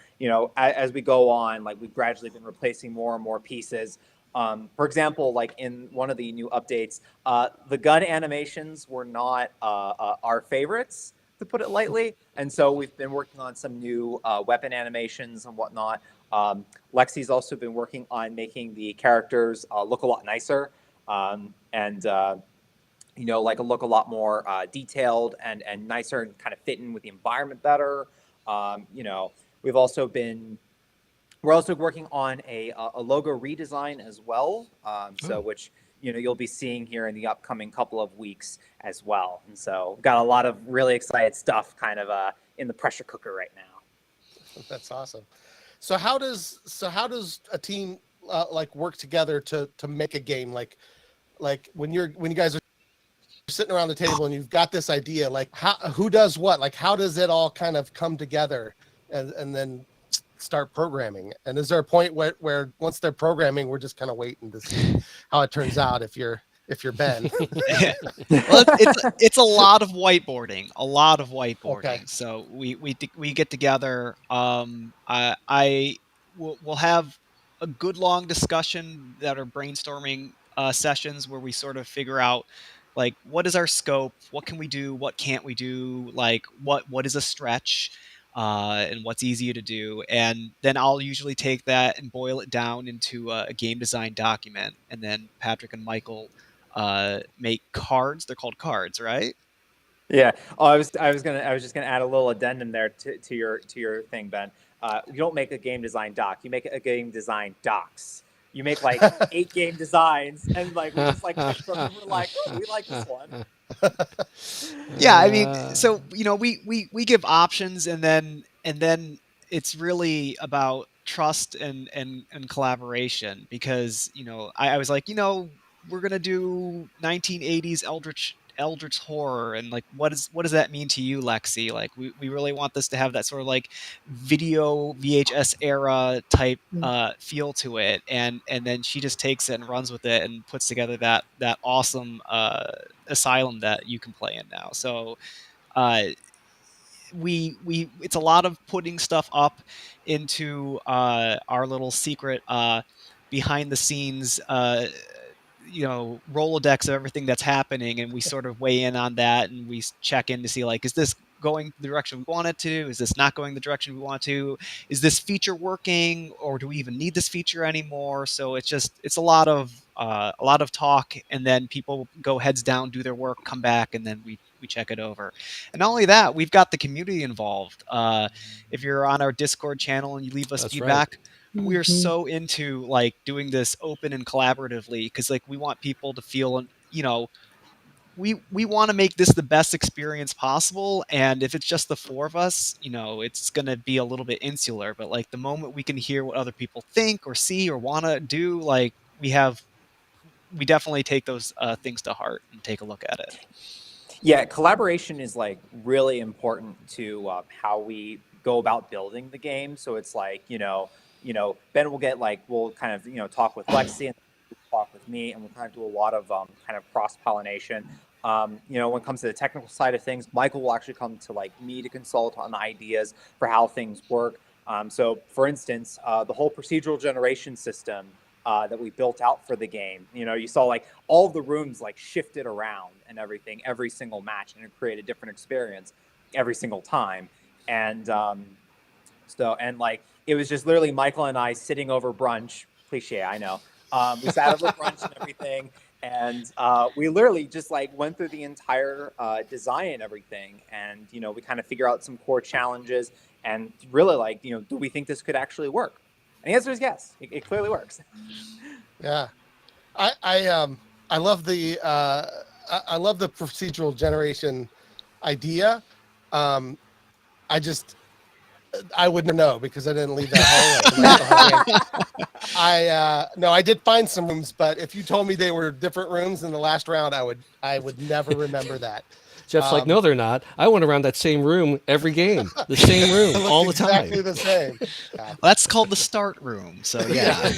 as we go on, like we've gradually been replacing more and more pieces. For example, like in one of the new updates, the gun animations were not our favorites, to put it lightly. And so we've been working on some new weapon animations and whatnot. Lexi's also been working on making the characters look a lot nicer and look a lot more detailed and nicer and kind of fit in with the environment better. We've also been... We're also working on a logo redesign as well, which you'll be seeing here in the upcoming couple of weeks as well. And so got a lot of really excited stuff kind of in the pressure cooker right now. That's awesome. So how does a team like work together to make a game, like when you guys are sitting around the table and you've got this idea, like who does what, like how does it all kind of come together and then start programming? And is there a point where once they're programming, we're just kind of waiting to see how it turns out if you're Ben? Well, it's a lot of whiteboarding, Okay. So we get together. We'll have a good long discussion that are brainstorming sessions where we sort of figure out like what is our scope, what can we do, what can't we do, like what is a stretch, and what's easy to do. And then I'll usually take that and boil it down into a game design document. And then Patrick and Michael make cards. They're called cards, right? Yeah. Oh, I was just gonna add a little addendum there to your thing, Ben. You don't make a game design doc. You make a game design docs. You make like 8 game designs, and like we just like pick from them. We're like, oh, we like this one. Yeah, I mean, so we give options, and then it's really about trust and collaboration, because I was like, we're gonna do 1980s eldritch horror, and like what does that mean to you, Lexi? Like we really want this to have that sort of like video VHS era type feel to it, and then she just takes it and runs with it and puts together that awesome asylum that you can play in now. So we it's a lot of putting stuff up into our little secret behind the scenes Rolodex of everything that's happening, and we sort of weigh in on that, and we check in to see, like, is this going the direction we want it to? Is this not going the direction we want to? Is this feature working, or do we even need this feature anymore? So it's a lot of talk, and then people go heads down, do their work, come back, and then we check it over. And not only that, we've got the community involved. If you're on our Discord channel and you leave us That's feedback, right. we're so into like doing this open and collaboratively, because like we want people to feel, we want to make this the best experience possible. And if it's just the 4 of us, it's going to be a little bit insular. But like the moment we can hear what other people think or see or want to do, like we definitely take those things to heart and take a look at it. Yeah, collaboration is like really important to how we go about building the game. So it's like, Ben will get we'll kind of talk with Lexi and talk with me, and we'll kind of do a lot of kind of cross pollination. When it comes to the technical side of things, Michael will actually come to me to consult on ideas for how things work. So, for instance, the whole procedural generation system that we built out for the game. You saw all of the rooms shifted around and everything every single match, and it created a different experience every single time. And it was just literally Michael and I sitting over brunch. Cliche, I know. We sat over brunch and everything, and we literally just went through the entire design and everything, and we kind of figure out some core challenges, and really do we think this could actually work? And the answer is yes. It clearly works. Yeah, I love the procedural generation idea. I wouldn't know because I didn't leave that hallway. I did find some rooms, but if you told me they were different rooms in the last round, I would never remember that. Jeff's like, no, they're not. I went around that same room every game, the same room all the time. Exactly the same. Well, that's called the start room. So yeah.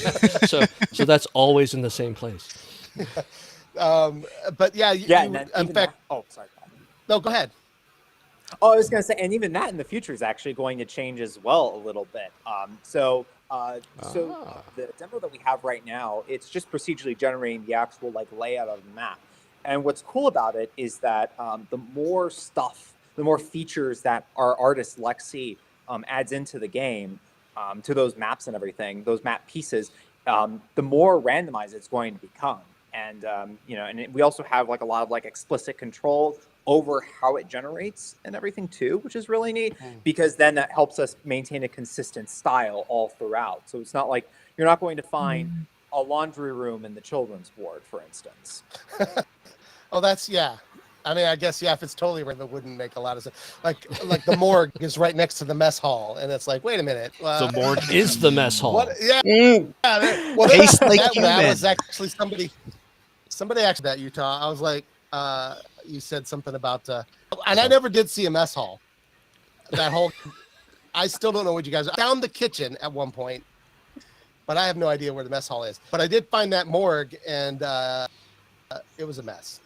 so that's always in the same place. But yeah, in fact, sorry. No, go ahead. Oh, I was going to say, and even that in the future is actually going to change as well a little bit. So the demo that we have right now, it's just procedurally generating the actual layout of the map. And what's cool about it is that the more features that our artist Lexi adds into the game, to those maps and everything, those map pieces, the more randomized it's going to become. And and we also have a lot of explicit control over how it generates and everything too, which is really neat, because then that helps us maintain a consistent style all throughout. So it's not you're not going to find a laundry room in the children's ward, for instance. Oh, yeah. I mean, I guess, if it's totally random, it wouldn't make a lot of sense. Like the morgue is right next to the mess hall, and it's wait a minute. The morgue is the mess hall. Well, that was actually somebody actually that Utah. I was you said something about, and I never did see a mess hall. That whole, I still don't know what you guys. I found the kitchen at one point, but I have no idea where the mess hall is. But I did find that morgue, and it was a mess.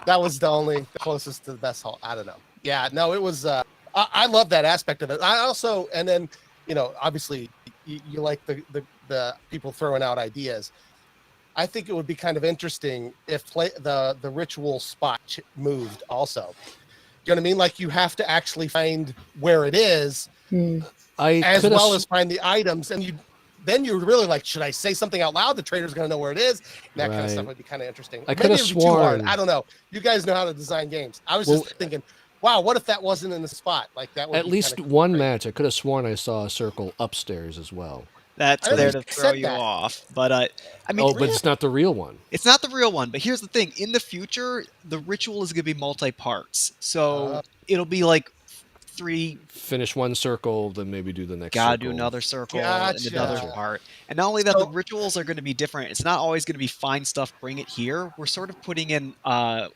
That was the closest to the mess hall. I don't know. Yeah, no, it was. I love that aspect of it. I also, and then obviously, you like the people throwing out ideas. I think it would be kind of interesting if the ritual spot moved also. You know what I mean? You have to actually find where it is, as well as find the items, and then you're really should I say something out loud? The trader's going to know where it is. That kind of stuff would be kind of interesting. I could have sworn. I don't know. You guys know how to design games. I was just thinking, wow, what if that wasn't in the spot? That would at least one match. I could have sworn I saw a circle upstairs as well. That's there to throw you off. But I mean, but it's not the real one. It's not the real one. But here's the thing: in the future, the ritual is going to be multi-parts. So it'll be 3. Finish one circle, then maybe do the next. Gotta circle. do another circle and another part. And not only that, the rituals are going to be different. It's not always going to be find stuff, bring it here. We're sort of putting in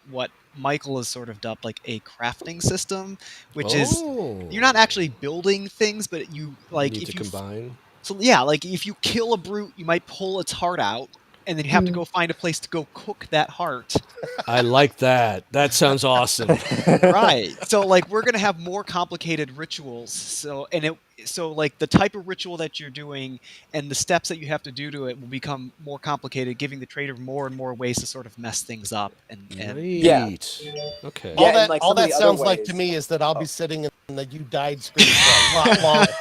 what Michael has sort of dubbed a crafting system, which is you're not actually building things, but you need to combine. So yeah, if you kill a brute, you might pull its heart out, and then you have to go find a place to go cook that heart. I like that. That sounds awesome. Right. So we're gonna have more complicated rituals. So the type of ritual that you're doing and the steps that you have to do to it will become more complicated, giving the trader more and more ways to sort of mess things up. And yeah. Okay. All that sounds like to me is that I'll be sitting in the "you died" screen for a lot longer.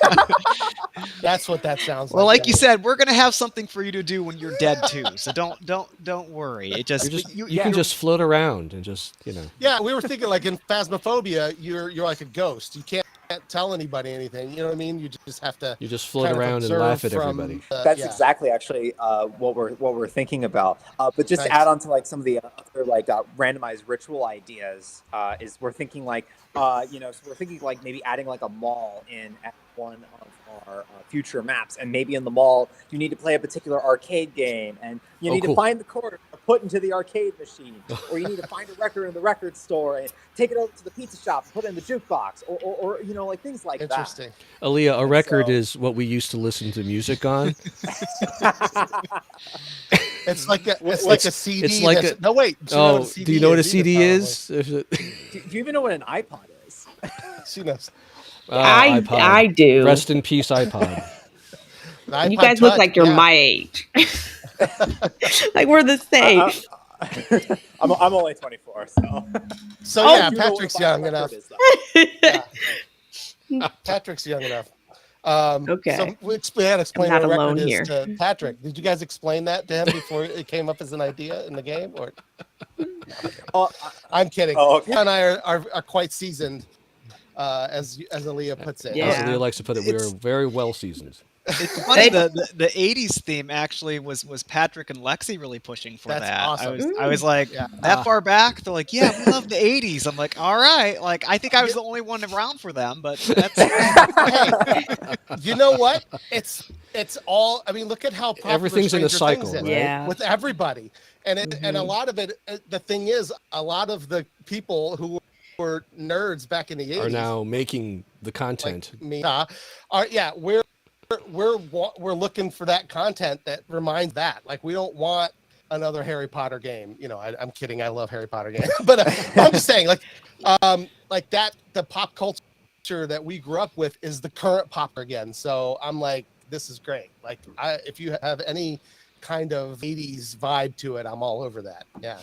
That's what that sounds like. Well, like you said, we're gonna have something for you to do when you're dead too. So don't worry. It you can just float around and just Yeah, we were thinking in Phasmophobia, you're like a ghost. You can't tell anybody anything. You know what I mean? You just have to. You just float around and laugh at everybody. That's exactly actually what we're thinking about. But just to add on to some of the other randomized ritual ideas, is we're thinking so we're thinking maybe adding a mall in at one of our future maps, and maybe in the mall you need to play a particular arcade game, and you need to find the corner of put into the arcade machine, or you need to find a record in the record store and take it over to the pizza shop and put it in the jukebox, or you know, like things like Interesting. Aaliyah, a record so- is what we used to listen to music on. that. It's like a It's CD. it's like that's- a- no, wait. Do you know what a Oh, CD do you know what a is CD either, is? Do you even know what an iPod is? probably? She knows. iPod. I do. Rest in peace, iPod. An You iPod guys look Touch, like you're yeah. my age. Like we're the same. I'm only 24, so. So Oh, yeah, You know what Patrick's a vinyl young record enough. is, though. Yeah. Patrick's young enough. Okay. So we explain I'm not what a alone record here. is to Patrick. Did you guys explain that to him before it came up as an idea in the game? Or Oh, I'm kidding. Oh, okay. Leah and I are quite seasoned, as Aaliyah puts it. Yeah. As Aaliyah likes to put it, we are It's- very well seasoned. It's funny, the 80s theme actually was Patrick and Lexi really pushing for That's that. awesome. I was like, Yeah. that far back? They're like, yeah, we love the 80s. I'm like, all right. Like, I think I was the only one around for them, but that's Hey, you know what? It's all. I mean, look at how popular Everything's in a Stranger Things cycle, is right? Yeah. with everybody, and a lot of it. The thing is, a lot of the people who were nerds back in the 80s Are now making the content. like me, we're looking for that content that reminds that. Like, we don't want another Harry Potter game. You know, I'm kidding. I love Harry Potter games, but I'm just saying, like that. The pop culture that we grew up with is the current pop again. So I'm like, this is great. Like, if you have any kind of 80s vibe to it, I'm all over that. Yeah,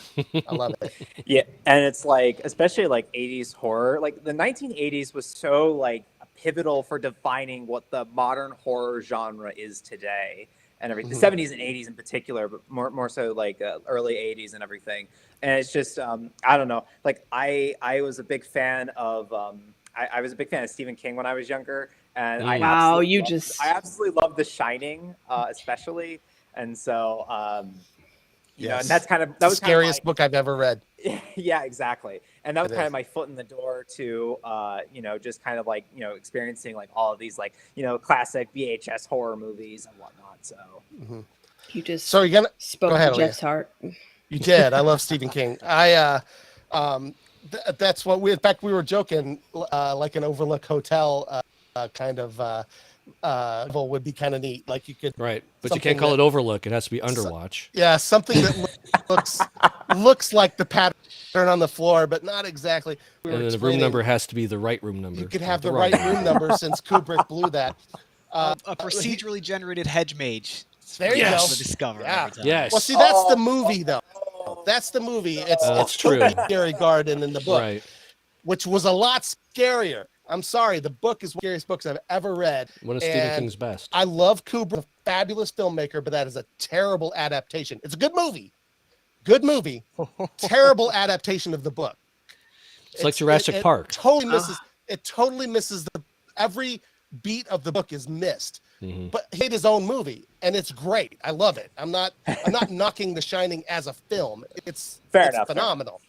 I love it. Yeah, and it's like, especially like 80s horror, like the 1980s was so like pivotal for defining what the modern horror genre is today, and everything. The 70s and 80s in particular, but more so like early 80s and everything. And it's just I don't know, like I was a big fan of I was a big fan of Stephen King when I was younger, and I Wow, absolutely loved The Shining, especially. And so, you know, Yes. and that's kind of The was kind of scariest book I've ever read. yeah, exactly. And that was It kind is. of my foot in the door to, you know, just kind of like, you know, experiencing like all of these like, you know, classic VHS horror movies and whatnot. So You just So you're gonna spoke go ahead, to Jeff's heart. You did. I love Stephen King. That's what we. In fact, we were joking. Like an Overlook Hotel, kind of level would be kind of neat. Like you could, Right. But you something can't call that- it Overlook. It has to be Underwatch. yeah, something that looks like the pattern on the floor, but not exactly. We were And then the room explaining number has to be the right room number. You could not have the wrong right room number since Kubrick blew that. a procedurally generated hedge mage. There you Yes. go. To discover Yeah. every time. Yes. Well, see, that's the movie, though. That's the movie. It's That's true. Gary Garden in the book, Right. which was a lot scarier. I'm sorry, the book is one of the scariest books I've ever read. One of Stephen And King's best. I love Kubrick, a fabulous filmmaker, but that is a terrible adaptation. It's a good movie, terrible adaptation of the book. It's like Jurassic Park. It totally misses every beat of the book is missed. Mhm. But he made his own movie, and it's great. I love it. I'm not knocking The Shining as a film. It's Fair enough. phenomenal.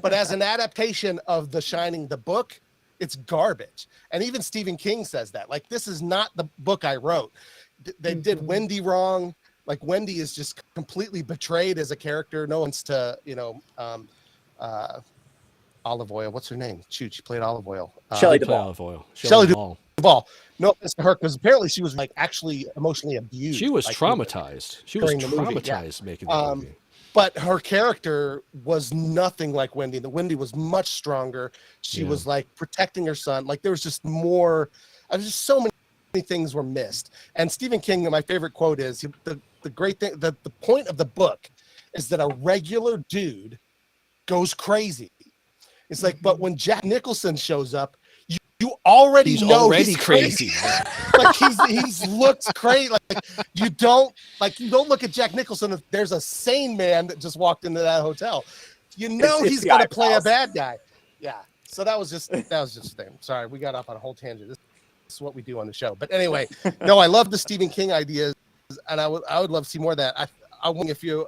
But as an adaptation of The Shining, the book, it's garbage. And even Stephen King says that. Like, this is not the book I wrote. They did Wendy wrong. Like, Wendy is just completely betrayed as a character. No one's to, Olive Oil. What's her name? Shoot, she played Olive Oil. Shelley Play Duvall. Olive Oil. Shelley Duvall. Duvall. No offense to her, because apparently she was like actually emotionally abused. She was like, traumatized. She was during the movie, yeah. traumatized making the movie. But her character was nothing like Wendy. The Wendy was much stronger. She Yeah. was like protecting her son. Like, there was just more. There's just so many things were missed. And Stephen King, my favorite quote is the great thing. The point of the book is that a regular dude goes crazy. It's like, but when Jack Nicholson shows up, you already He's know already he's crazy. Like, he's looks crazy. Like, you don't look at Jack Nicholson if there's a sane man that just walked into that hotel. You know It's he's the gonna play a eyebrows. bad guy. Yeah. So that was just a thing. Sorry, we got off on a whole tangent. This is what we do on the show. But anyway, no, I love the Stephen King ideas, and I would love to see more of that. I wonder if you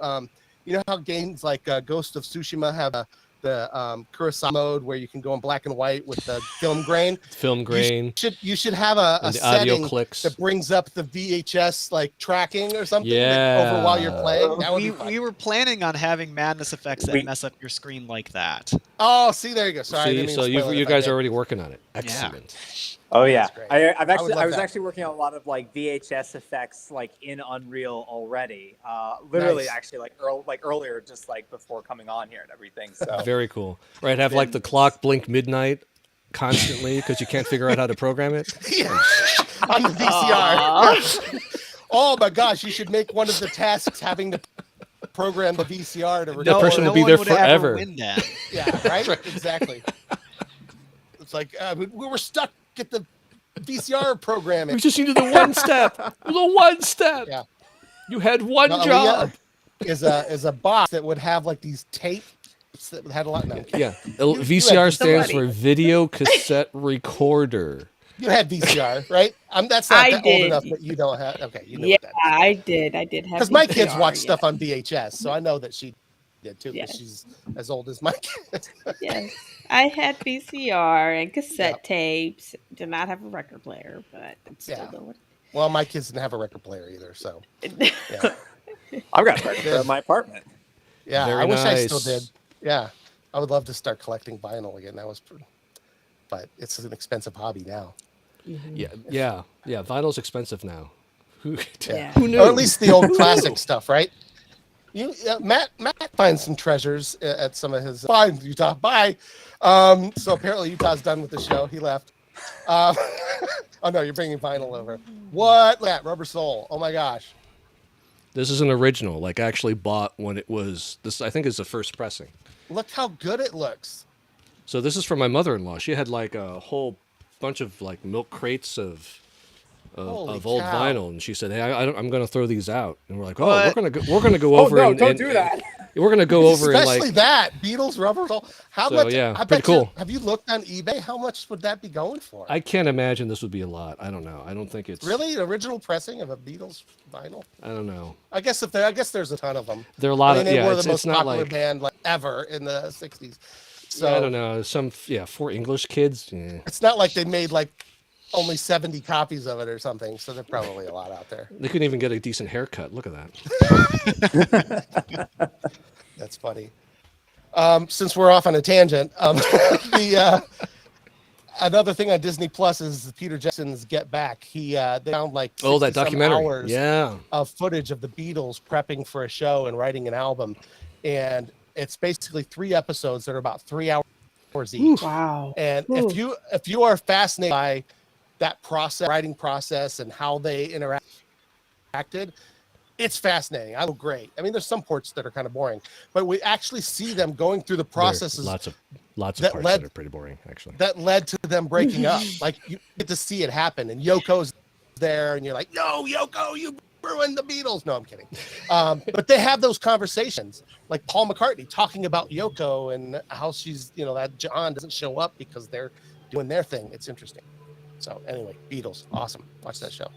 you know how games like Ghost of Tsushima have the Kurosawa mode where you can go in black and white with the film grain. Film grain. You should have a the audio setting clicks. that brings up the VHS like tracking or something over while you're Yeah. playing. That would be fun. We were planning on having madness effects that mess up your screen like that. Oh, see, there you go. Sorry, I didn't See, mean so to spoil it you if I guys did. are already working on it. Excellent. Oh yeah, That's great. I was that. actually working on a lot of like VHS effects like in Unreal already. Literally, Nice. actually, like earlier, just like before coming on here and everything. So Very cool. Right, have like the clock blink midnight constantly because you can't figure out how to program it. Yeah. On the VCR. Oh my gosh, you should make one of the tasks having to program the VCR to record. The person will be one there would ever forever. win that. Yeah, right? Exactly. It's like we were stuck at the VCR programming. We just needed the one step. The one step. Yeah. You had one No, job. is a box that would have like these tapes that had a lot. No, Yeah. You VCR had stands somebody. for Video Cassette Recorder. you had VCR, right? That's not I that old did. enough that you don't have. Okay, you know Yeah, what that is. I did have. Because my kids VCR, watch yeah. stuff on VHS, so I know that she did too. Because Yes. she's as old as my kids. Yes, I had VCR and cassette Yep. tapes. Did not have a record player, but it's still Yeah. going. Well, my kids didn't have a record player either, so yeah, I've got a record in my apartment. yeah. Very I wish I still nice. did. Yeah, I would love to start collecting vinyl again. That was, but it's an expensive hobby now. Yeah. Vinyl's expensive now. Who Yeah. who knew? Or at least the old classic stuff, right? Matt finds some treasures at some of his. Fine, Utah. Bye. So apparently Utah's done with the show. He left. Oh no, you're bringing vinyl over. What? That Rubber Soul. Oh my gosh. This is an original. Like I actually bought when it was this. I think is the first pressing. Look how good it looks. So this is from my mother-in-law. She had like a whole bunch of like milk crates of Holy old cow. vinyl, and she said, "Hey, I'm going to throw these out." And we're like, "Oh, What? we're going to go over." no, and, don't and- do that. We're going to go over and Especially like. that Beatles Rubber Soul. How So, much? yeah, I pretty bet you- cool. have you looked on eBay? How much would that be going for? I can't imagine this would be a lot. I don't know. I don't think it's Really, an original pressing of a Beatles vinyl? I don't know. I guess there's a ton of them. There are a lot of they yeah. were It's, the it's most not popular like band like ever in the '60s. So I don't know. For English kids. Yeah. it's not like they made like only 70 copies of it or something. So there's probably a lot out there. They couldn't even get a decent haircut. Look at that. That's funny. Since we're off on a tangent, another thing on Disney Plus is Peter Jackson's Get Back. They found like Oh, that 60-some documentary. hours Yeah. of footage of the Beatles prepping for a show and writing an album, and it's basically 3 episodes that are about 3 hours each. Wow. And if you are fascinated by that process, writing process, and how they interacted, it's fascinating. I look great. I mean, there's some parts that are kind of boring, but we actually see them going through the processes. Lots of that parts led- that are pretty boring, actually. that led to them breaking up. Like you get to see it happen, and Yoko's there, and you're like, "No, Yoko, you ruined the Beatles." No, I'm kidding. But they have those conversations, like Paul McCartney talking about Yoko and how she's, that John doesn't show up because they're doing their thing. It's interesting. So anyway, Beatles, awesome. Watch that show.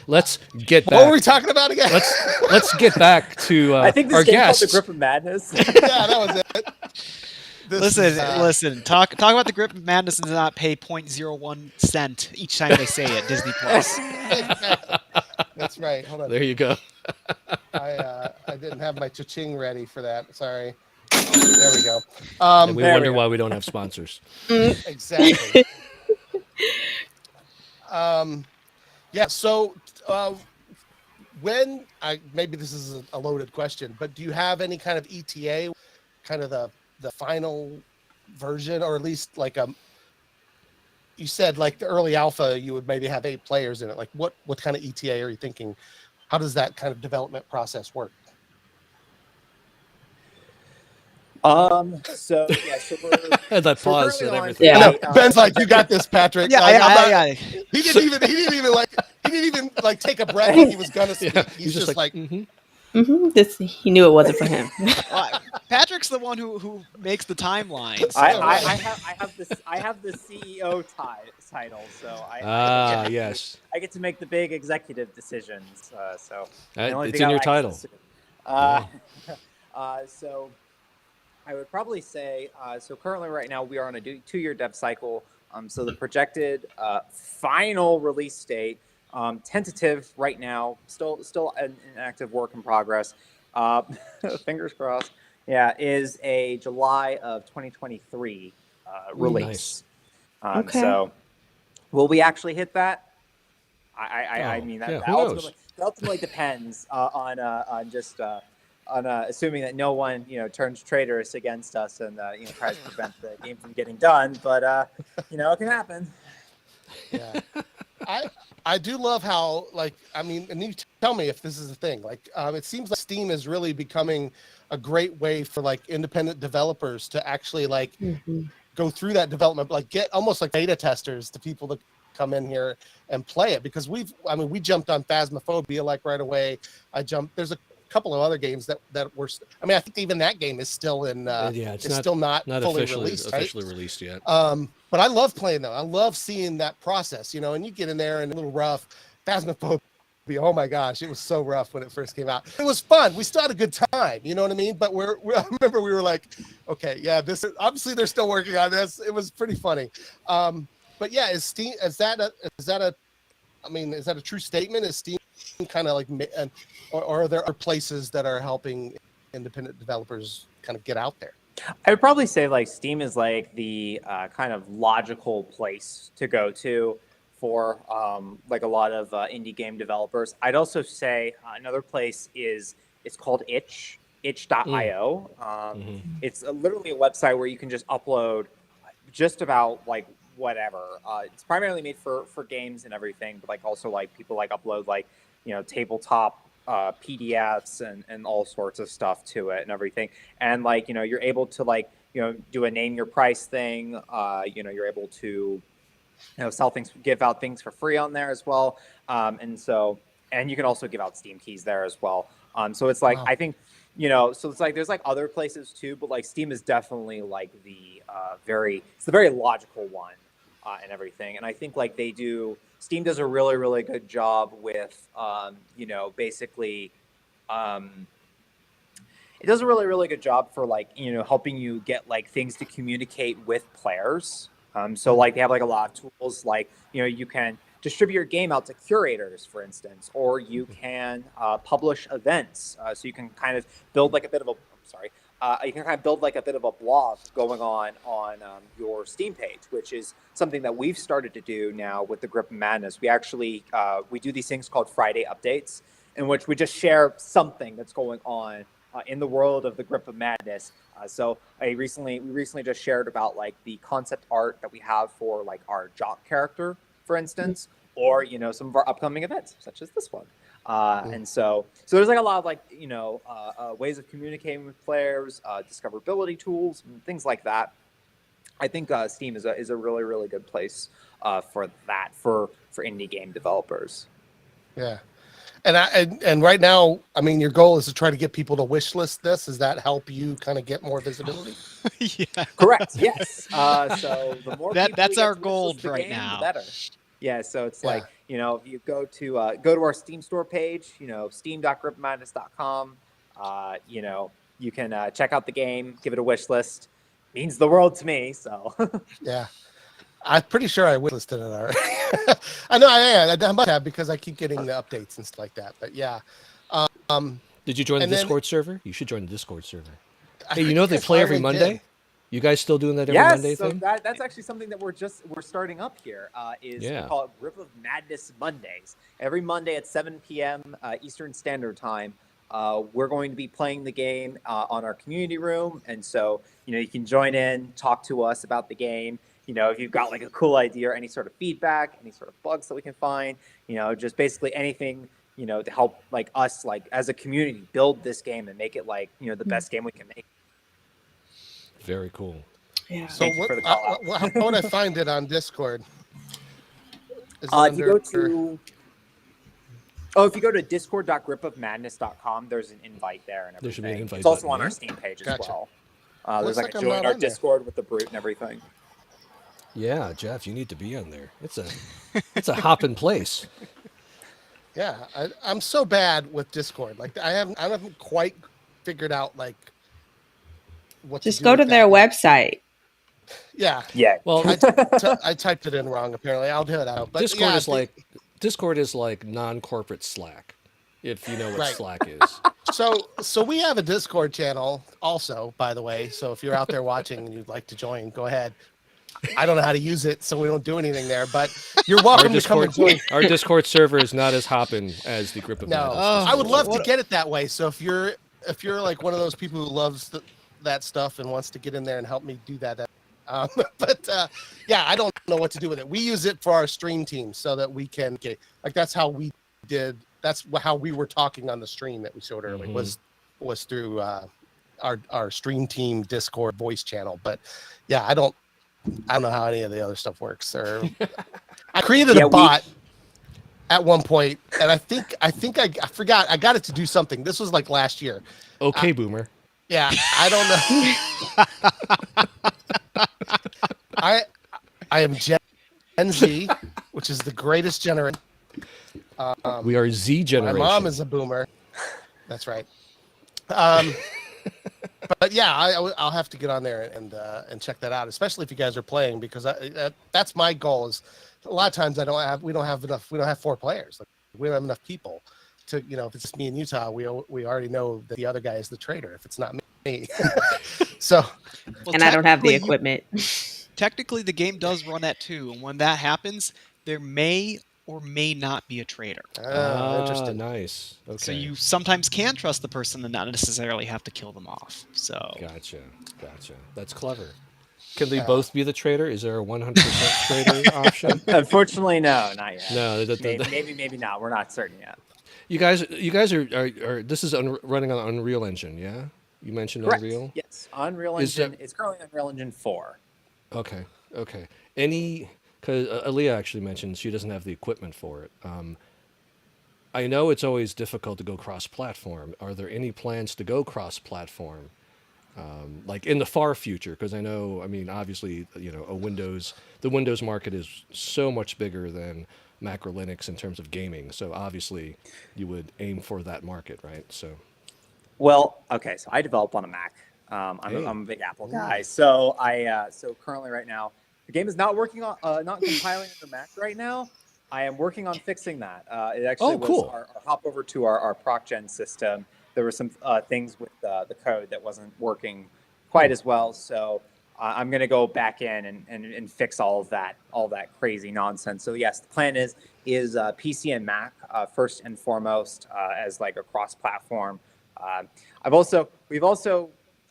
Let's get What were back. we talking about again? Let's get back to I think this our game called guests. the Grip of Madness. Yeah, that was it. This is, Listen. Talk about the Grip of Madness and not pay 0.01 cent each time they say it. Disney Plus. That's right. Hold on. There you go. I didn't have my cha-ching ready for that. Sorry. There we go. And we there we wonder go. why we don't have sponsors. Exactly. Yeah. So, maybe this is a loaded question, but do you have any kind of ETA, kind of the final version, or at least like you said like the early alpha, you would maybe have 8 players in it. Like what kind of ETA are you thinking? How does that kind of development process work? So we're That pause early and on everything. Yeah. today, Ben's like, you got this, Patrick. Yeah, Like, he didn't even take a breath when he was gonna speak. Yeah, He's just like mhm. He knew it wasn't for him. Patrick's the one who makes the timelines. I have the CEO title, so Yes. I get to make the big executive decisions. So the only It's thing in I your like title. is- So I would probably say, so currently right now we are on a 2-year dev cycle. So the projected final release date, tentative right now, still an active work in progress. Fingers crossed. Yeah, is a July of 2023 release. Nice. Okay. So will we actually hit that? I Oh, mean yeah, that who knows? ultimately depends on just on assuming that no one turns traitorous against us and tries to prevent the game from getting done. But it can happen. Yeah. I do love how, like, I mean, and you tell me if this is a thing. Like, it seems like Steam is really becoming a great way for like independent developers to actually like go through that development, like get almost like beta testers to people that come in here and play it, because we jumped on Phasmophobia like right away. There's a couple of other games that were, I mean, I think even that game is still in it's still not fully released, right? officially released yet. But I love playing them. I love seeing that process, and you get in there and a little rough. Phasmophobia, oh my gosh, it was so rough when it first came out. It was fun. We still had a good time, you know what I mean? But I remember we were like, okay, yeah, this obviously they're still working on this. It was pretty funny. But yeah, is that a true statement? Is Steam kind of like, or are there other places that are helping independent developers kind of get out there? I would probably say like Steam is like the kind of logical place to go to for like a lot of indie game developers. I'd also say another place it's called itch.io. It's literally a website where you can just upload just about like whatever. It's primarily made for games and everything, but like also like people like upload like tabletop PDFs and all sorts of stuff to it and everything. And like you're able to like do a name your price thing. You're able to sell things, give out things for free on there as well. And you can also give out Steam keys there as well. So it's like, wow. I think so it's like there's like other places too, but like Steam is definitely like the very logical one and everything. And I think like Steam does a really, really good job with basically it does a really, really good job for like helping you get like things to communicate with players. So like they have like a lot of tools, like you can distribute your game out to curators, for instance, or you can publish events. So you can kind of build like a bit of a blog going on your Steam page, which is something that we've started to do now with the Grip of Madness. We actually we do these things called Friday updates, in which we just share something that's going on in the world of the Grip of Madness. So we recently just shared about like the concept art that we have for like our Jock character, for instance, or some of our upcoming events, such as this one. And so there's like a lot of like ways of communicating with players, discoverability tools, and things like that. I think Steam is a really, really good place for that for indie game developers. Yeah. And right now, I mean, your goal is to try to get people to wish list this. Does that help you kind of get more visibility? Yeah. Correct. Yes. So the more that's our goal right now, the better. Yeah. So it's like if you go to our Steam store page, steam.gripmadness.com. You can check out the game, give it a wish list. Means the world to me. So yeah. I'm pretty sure I witlisted it already. I know I must have, because I keep getting the updates and stuff like that. But yeah. Did you join the Discord server? You should join the Discord server. Hey, they play every Monday? Did. You guys still doing that every Monday thing? So that's actually something that we're starting up here. We call it Grip of Madness Mondays. Every Monday at 7 p.m. Eastern Standard Time. We're going to be playing the game on our community room. And so, you can join in, talk to us about the game. If you've got like a cool idea or any sort of feedback, any sort of bugs that we can find, just basically anything, to help like us, like as a community, build this game and make it like, the best game we can make. Very cool. Yeah. So how would I find it on Discord? If you go to discord.gripofmadness.com, there's an invite there and everything. There should be an invite. It's also on our Steam page as well. There's like a join our Discord with the Brute and everything. Yeah, Jeff, you need to be on there. It's a hopping place. Yeah, I'm so bad with Discord. Like I haven't quite figured out like what. Just to do go with to their that yet. website. Yeah. Yeah. Well, I typed it in wrong. Apparently, I'll do it out. But Discord yeah, is like non-corporate Slack, if you know what Right. Slack is. So we have a Discord channel also, by the way. So if you're out there watching and you'd like to join, go ahead. I don't know how to use it, so we don't do anything there. But you're welcome to come and join. Our Discord server is not as hopping as the Grip of No, Madness. I would love to what- get it that way. So if you're like one of those people who loves that stuff and wants to get in there and help me do that. Yeah, I don't know what to do with it. We use it for our stream team so that we can that's how we did. That's how we were talking on the stream that we showed earlier was through our stream team Discord voice channel. But yeah, I don't know how any of the other stuff works. Or I created a bot at one point, and I think I forgot. I got it to do something. This was like last year. Okay, Boomer. Yeah, I don't know. I am Gen Z, which is the greatest generation. We are Z generation. My mom is a boomer. That's right. But yeah, I'll have to get on there and check that out, especially if you guys are playing, because that's my goal. Is a lot of times we don't have 4 players. Like, we don't have enough people to, if it's just me and Utah, we already know that the other guy is the traitor. If it's not me, so. Well, And I don't have the equipment. Technically, the game does run at 2, and when that happens, there may or may not be a traitor. Interesting. Nice. Okay. So you sometimes can trust the person and not necessarily have to kill them off. So Gotcha. That's clever. Can they both be the traitor? Is there a 100% traitor option? Unfortunately, no, not yet. No. Maybe not. We're not certain yet. You guys are this is running on Unreal Engine, yeah? You mentioned Correct. Unreal? Yes, Unreal Engine. It's currently Unreal Engine 4. Okay. Because Aaliyah actually mentioned she doesn't have the equipment for it. I know it's always difficult to go cross-platform. Are there any plans to go cross-platform, like in the far future? Because I know, obviously, the Windows market is so much bigger than Mac or Linux in terms of gaming. So obviously, you would aim for that market, right? So. Well, okay. So I develop on a Mac. I'm a big Apple guy. So so currently right now, the game is not working on not compiling on the Mac right now. I am working on fixing that. It actually was cool. our hop over to our ProcGen system. There were some things with the code that wasn't working quite as well. So I'm going to go back in and fix all that crazy nonsense. So yes, the plan is PC and Mac first and foremost as like a cross-platform.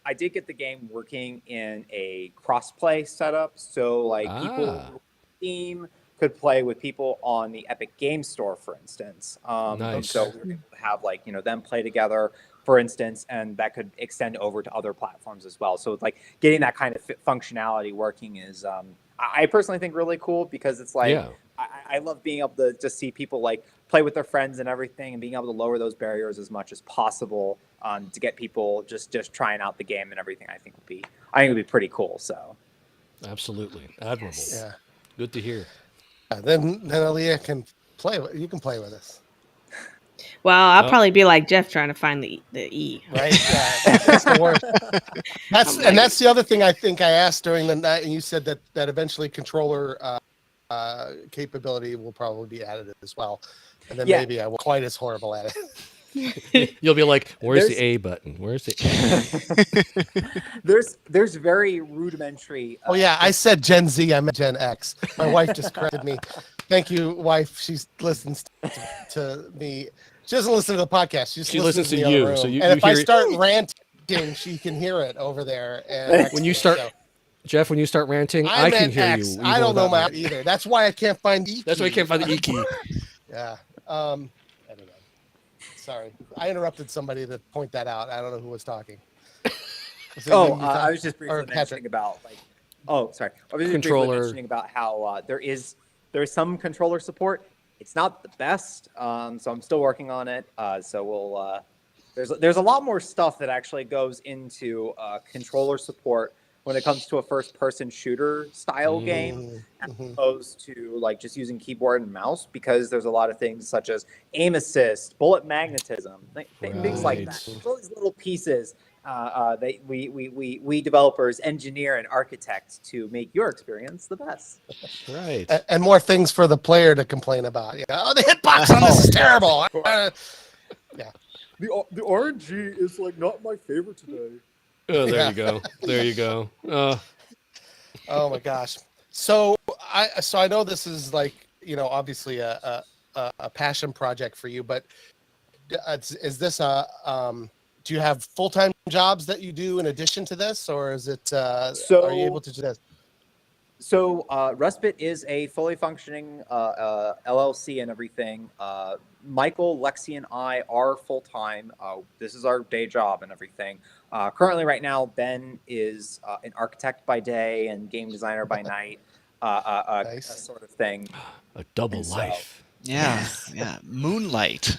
I did get the game working in a cross-play setup, so like people on Steam could play with people on the Epic Game Store, for instance. Nice. So we could have them play together, for instance, and that could extend over to other platforms as well. So it's like getting that kind of functionality working is, I personally think, really cool, because it's like I love being able to just see people like play with their friends and everything, and being able to lower those barriers as much as possible to get people just trying out the game and everything. I think would be pretty cool. So Absolutely admirable. Yeah. Good to hear. Then Aaliyah can play. You can play with us, Well, I'll probably be like Jeff trying to find the E. right? Yeah, that's the worst. That's the other thing I think I asked during the night, and you said that eventually controller capability will probably be added as well, and then maybe I won't quite as horrible at it. You'll be like, "Where's the A button? Where's the A?" There's very rudimentary. Oh yeah, I said Gen Z. I meant Gen X. My wife just corrected me. Thank you, wife. She listens to me. She doesn't listen to the podcast. She listens to you. me in the room. So you if hear I start ranting, she can hear it over there. And when you start, Jeff, when you start ranting, I can hear X. you. I don't know my either. That's why I can't find E. That's why I can't find the E key. Yeah. Anyway, sorry, I interrupted somebody to point that out. I don't know who was talking. I was just briefly mentioning about I was just briefly mentioning about how there is some controller support. It's not the best, so I'm still working on it. So we'll there's a lot more stuff that actually goes into controller support when it comes to a first-person shooter style game, as opposed to like just using keyboard and mouse, because there's a lot of things such as aim assist, bullet magnetism, things like that. There's all these little pieces that we developers engineer and architect to make your experience the best. Right. And more things for the player to complain about. Yeah. Oh, the hitbox on this is terrible. Yeah. The RNG is like not my favorite today. Oh, there you go. There you go. Oh my gosh. So I know this is like, obviously a passion project for you, but is this do you have full-time jobs that you do in addition to this, or is it are you able to do this? So Rustbit is a fully functioning LLC and everything. Michael, Lexi, and I are full-time. This is our day job and everything. Currently, right now, Ben is an architect by day and game designer by night, a sort of thing. A double life. Yeah, moonlight.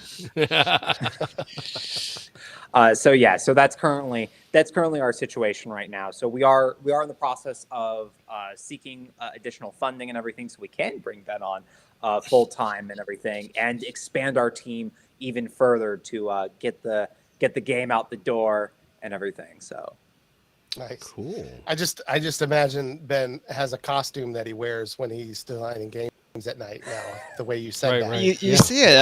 So that's currently our situation right now. So we are in the process of seeking additional funding and everything, so we can bring Ben on full time and everything, and expand our team even further to get the game out the door and everything. So nice, cool. I just imagine Ben has a costume that he wears when he's designing games at night. Now, the way you said that, you see it.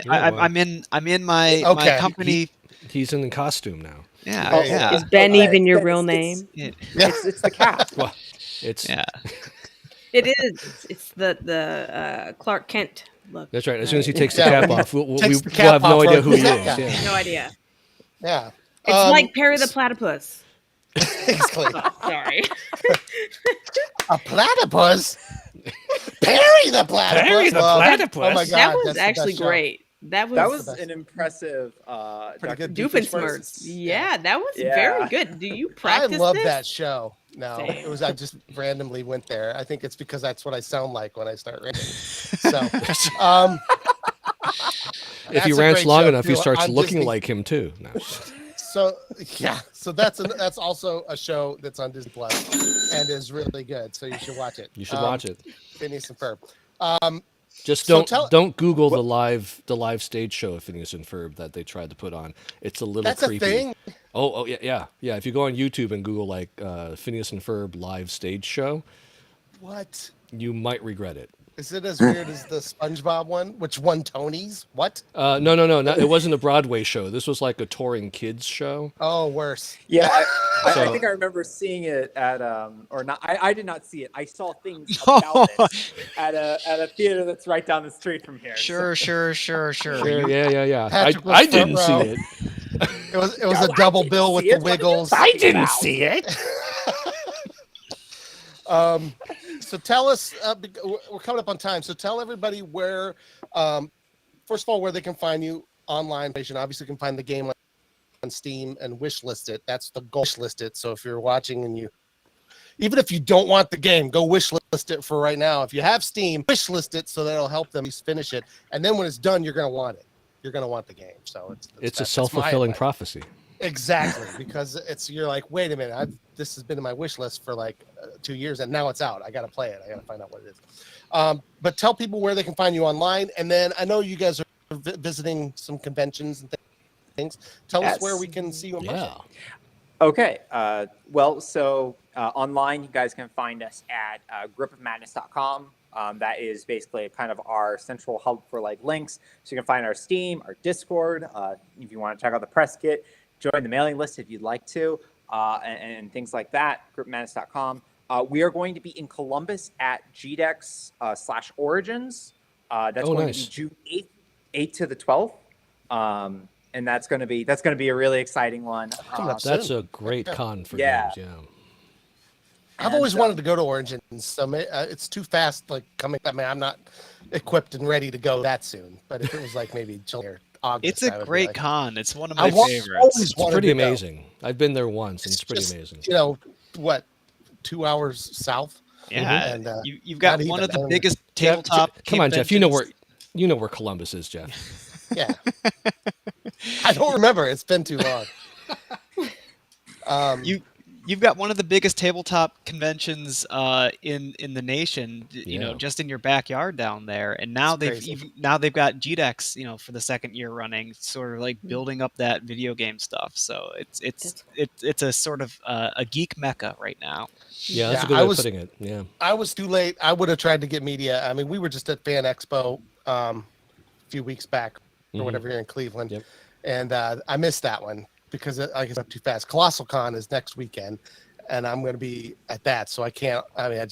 I'm in my company. He's in the costume now. Yeah. Is Ben even your real name? It's the cap. Well, it's It is. It's the Clark Kent look. That's right. As soon as he takes the cap off, we'll the cap have no off, idea who he yeah. is. Yeah. No idea. Yeah. It's like Perry the Platypus. Exactly. Sorry. A platypus? Perry the Platypus? Perry the Platypus? Oh my God. That was that's the actually best show. great. That was an impressive pretty good Doofenshmirtz. Yeah, that was very good. Do you practice I love this? that show. No, Same. I just randomly went there. I think it's because that's what I sound like when I start ranting. So, if he rants long enough, he starts looking like him too. No. So that's also a show that's on Disney Plus and is really good. So you should watch it. You should watch it. Phineas and Ferb. Just don't Google the live stage show of Phineas and Ferb that they tried to put on. It's a little creepy. A thing? Oh yeah. If you go on YouTube and Google like Phineas and Ferb live stage show, what? You might regret it. Is it as weird as the SpongeBob one, which won Tonys? What? No. It wasn't a Broadway show. This was like a touring kids show. Oh, worse. Yeah, I think I remember seeing it at or not. I did not see it. I saw things about it at a theater that's right down the street from here. Sure. Yeah. I didn't see it. It was a double bill with the Wiggles. I didn't see it. So tell us, we're coming up on time. So tell everybody where, first of all, where they can find you online. Obviously, you can find the game on Steam and wishlist it. That's the goal. Wishlist it. So if you're watching and even if you don't want the game, go wishlist it for right now. If you have Steam, wishlist it so that'll help them finish it. And then when it's done, you're going to want it. You're going to want the game. So it's a self-fulfilling prophecy. Exactly, because you're like, wait a minute, this has been in my wish list for like 2 years, and now it's out. I got to play it. I got to find out what it is. But tell people where they can find you online, and then I know you guys are visiting some conventions and things. Tell us where we can see you in person. Okay. So online, you guys can find us at gripofmadness.com. That is basically kind of our central hub for like links. So you can find our Steam, our Discord. If you want to check out the press kit, join the mailing list if you'd like to, and things like that. gripofmadness.com. We are going to be in Columbus at GDEX /Origins. That's going to be June 8th to the 12th. And that's going to be a really exciting one. That's a great con for games. Yeah. I've always wanted to go to Origins, so it's too fast. Like coming, I mean, I'm not equipped and ready to go that soon. But if it was like maybe July or August, it's a great con. It's one of my favorites. It's pretty amazing. I've been there once, and it's pretty amazing. You know what? 2 hours south. Yeah, and, you've got one of the biggest tabletop. Come on, Jeff. You know where Columbus is, Jeff. Yeah. I don't remember. It's been too long. you've got one of the biggest tabletop conventions in the nation, Yeah. just in your backyard down there. And now they've got GDEX, for the second year running, sort of like building up that video game stuff. So it's a sort of a geek mecca right now. Yeah, that's a good way of putting it. Yeah, I was too late. I would have tried to get media. I mean, we were just at Fan Expo a few weeks back or whatever here in Cleveland, and I missed that one because I guess I'm too fast. Colossal Con is next weekend, and I'm going to be at that, so I can't. I mean, I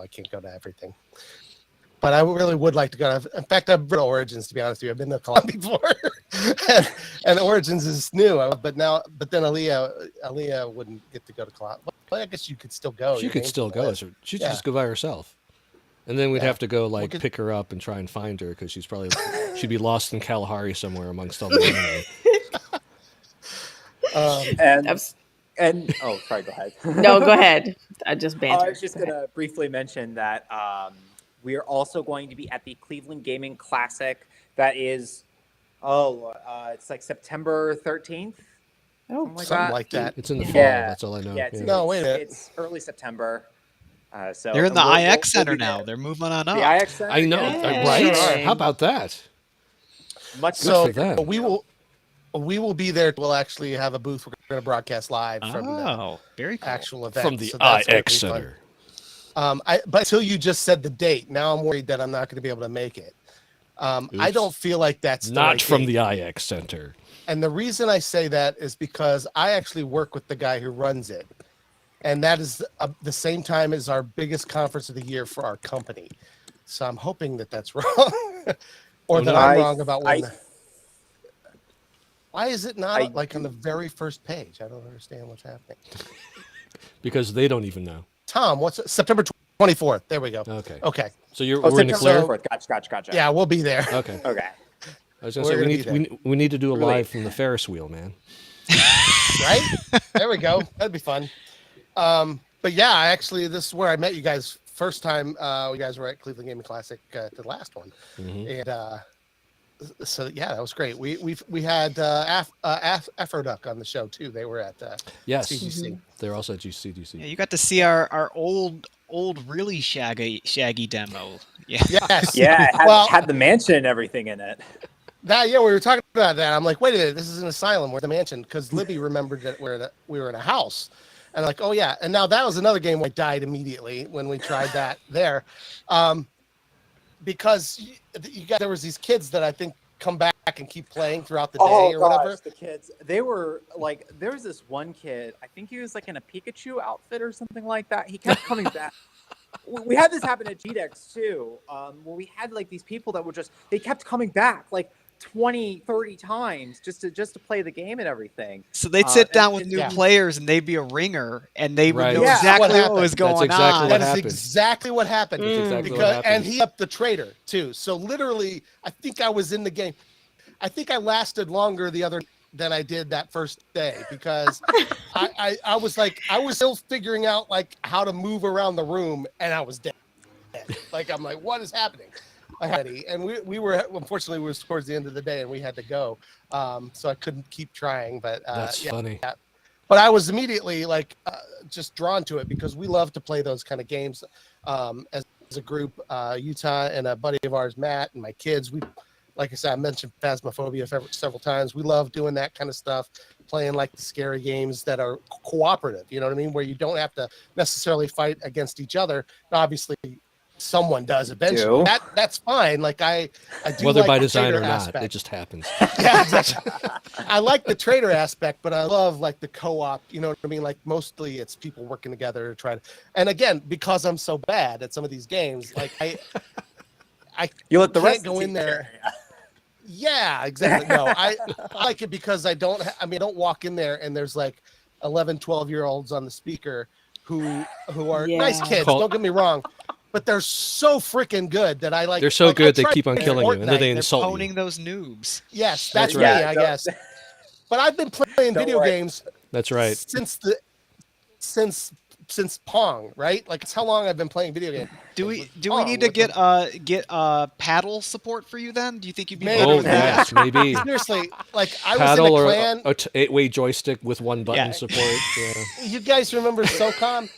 can't go to everything. But I really would like to go. In fact, I've been to Origins, to be honest with you. I've been to Con before, and Origins is new. But then Aaliyah wouldn't get to go to Con. But I guess you could still go. She could still go. She'd just go by herself, and then we'd have to go pick her up and try and find her because she'd be lost in Kalahari somewhere amongst all the women. And oh, sorry, go ahead. No, go ahead. I just bantered. I was just going to briefly mention that we are also going to be at the Cleveland Gaming Classic. That is, it's like September 13th. Oh, something like that. It's in the fall. That's all I know. Yeah, it's early September. So they're in the IX Center now. They're moving on up. The IX Center. I know, right? How about that? Much so we will be there. We'll actually have a booth. We're going to broadcast live from the very cool. actual event from the IX Center. But until you just said the date, now I'm worried that I'm not going to be able to make it. I don't feel like that's not from the IX Center. And the reason I say that is because I actually work with the guy who runs it, and that is the same time as our biggest conference of the year for our company. So I'm hoping that that's wrong, or that I'm wrong about when. Why is it not like on the very first page? I don't understand what's happening. Because they don't even know. Tom, what's September 24th? There we go. Okay. So we're in the clear. Gotcha. Yeah, we'll be there. Okay. I was going to say we need to do a live from the Ferris wheel, man. Right? There we go. That'd be fun. But yeah, this is where I met you guys first time. You guys were at Cleveland Gaming Classic, the last one, and so yeah, that was great. We had Afroduck on the show too. They were at CGC. They're also at CGC. Yeah, you got to see our old really shaggy demo. Yeah. Yes. Yeah. It had the mansion and everything in it. We were talking about that. I'm like, wait a minute, this is an asylum. We're the mansion because Libby remembered that we were in a house, and I'm like, oh yeah. And now that was another game where I died immediately when we tried that there, because there was these kids that I think come back and keep playing throughout the day whatever. The kids, they were like, there was this one kid. I think he was like in a Pikachu outfit or something like that. He kept coming back. We had this happen at GDEX too, where we had like these people that were they kept coming back like 20, 30 times just to play the game and everything. So they'd sit down with new players and they'd be a ringer and they would know exactly what was going on. That is exactly what happened. And he upped the trader too. So literally, I think I was in the game. I think I lasted longer than I did that first day because I was still figuring out like how to move around the room and I was dead. Like I'm like, what is happening? And we were unfortunately we were towards the end of the day and we had to go, so I couldn't keep trying. But that's funny. Yeah. But I was immediately just drawn to it because we love to play those kind of games as a group. Utah and a buddy of ours, Matt, and my kids. Like I said, I mentioned Phasmophobia several times. We love doing that kind of stuff, playing like the scary games that are cooperative. You know what I mean? Where you don't have to necessarily fight against each other. Obviously, someone does eventually. That's fine. Like I do, whether like by design or not, aspect. it just happens. Yeah, exactly. I like the trader aspect, but I love like the co-op. You know what I mean? Like mostly it's people working together to try to. And again, because I'm so bad at some of these games, like you let the rest go in there. Yeah, exactly. No, I like it because I don't walk in there and there's like 11, 12-year-olds on the speaker who are nice kids. Don't get me wrong. But they're so freaking good that I like. They're so good they keep on killing you, and then they insult you. Owning those noobs. Yes, that's me, I guess. But I've been playing video games. That's right. Since since Pong, right? Like it's how long I've been playing video games. Do we need to get paddle support for you then? Do you think you'd be Maybe. better Oh with that? yes, maybe Seriously, like I was in paddle a or clan. a 8-way joystick with one button Yeah. support. Yeah. You guys remember SOCOM?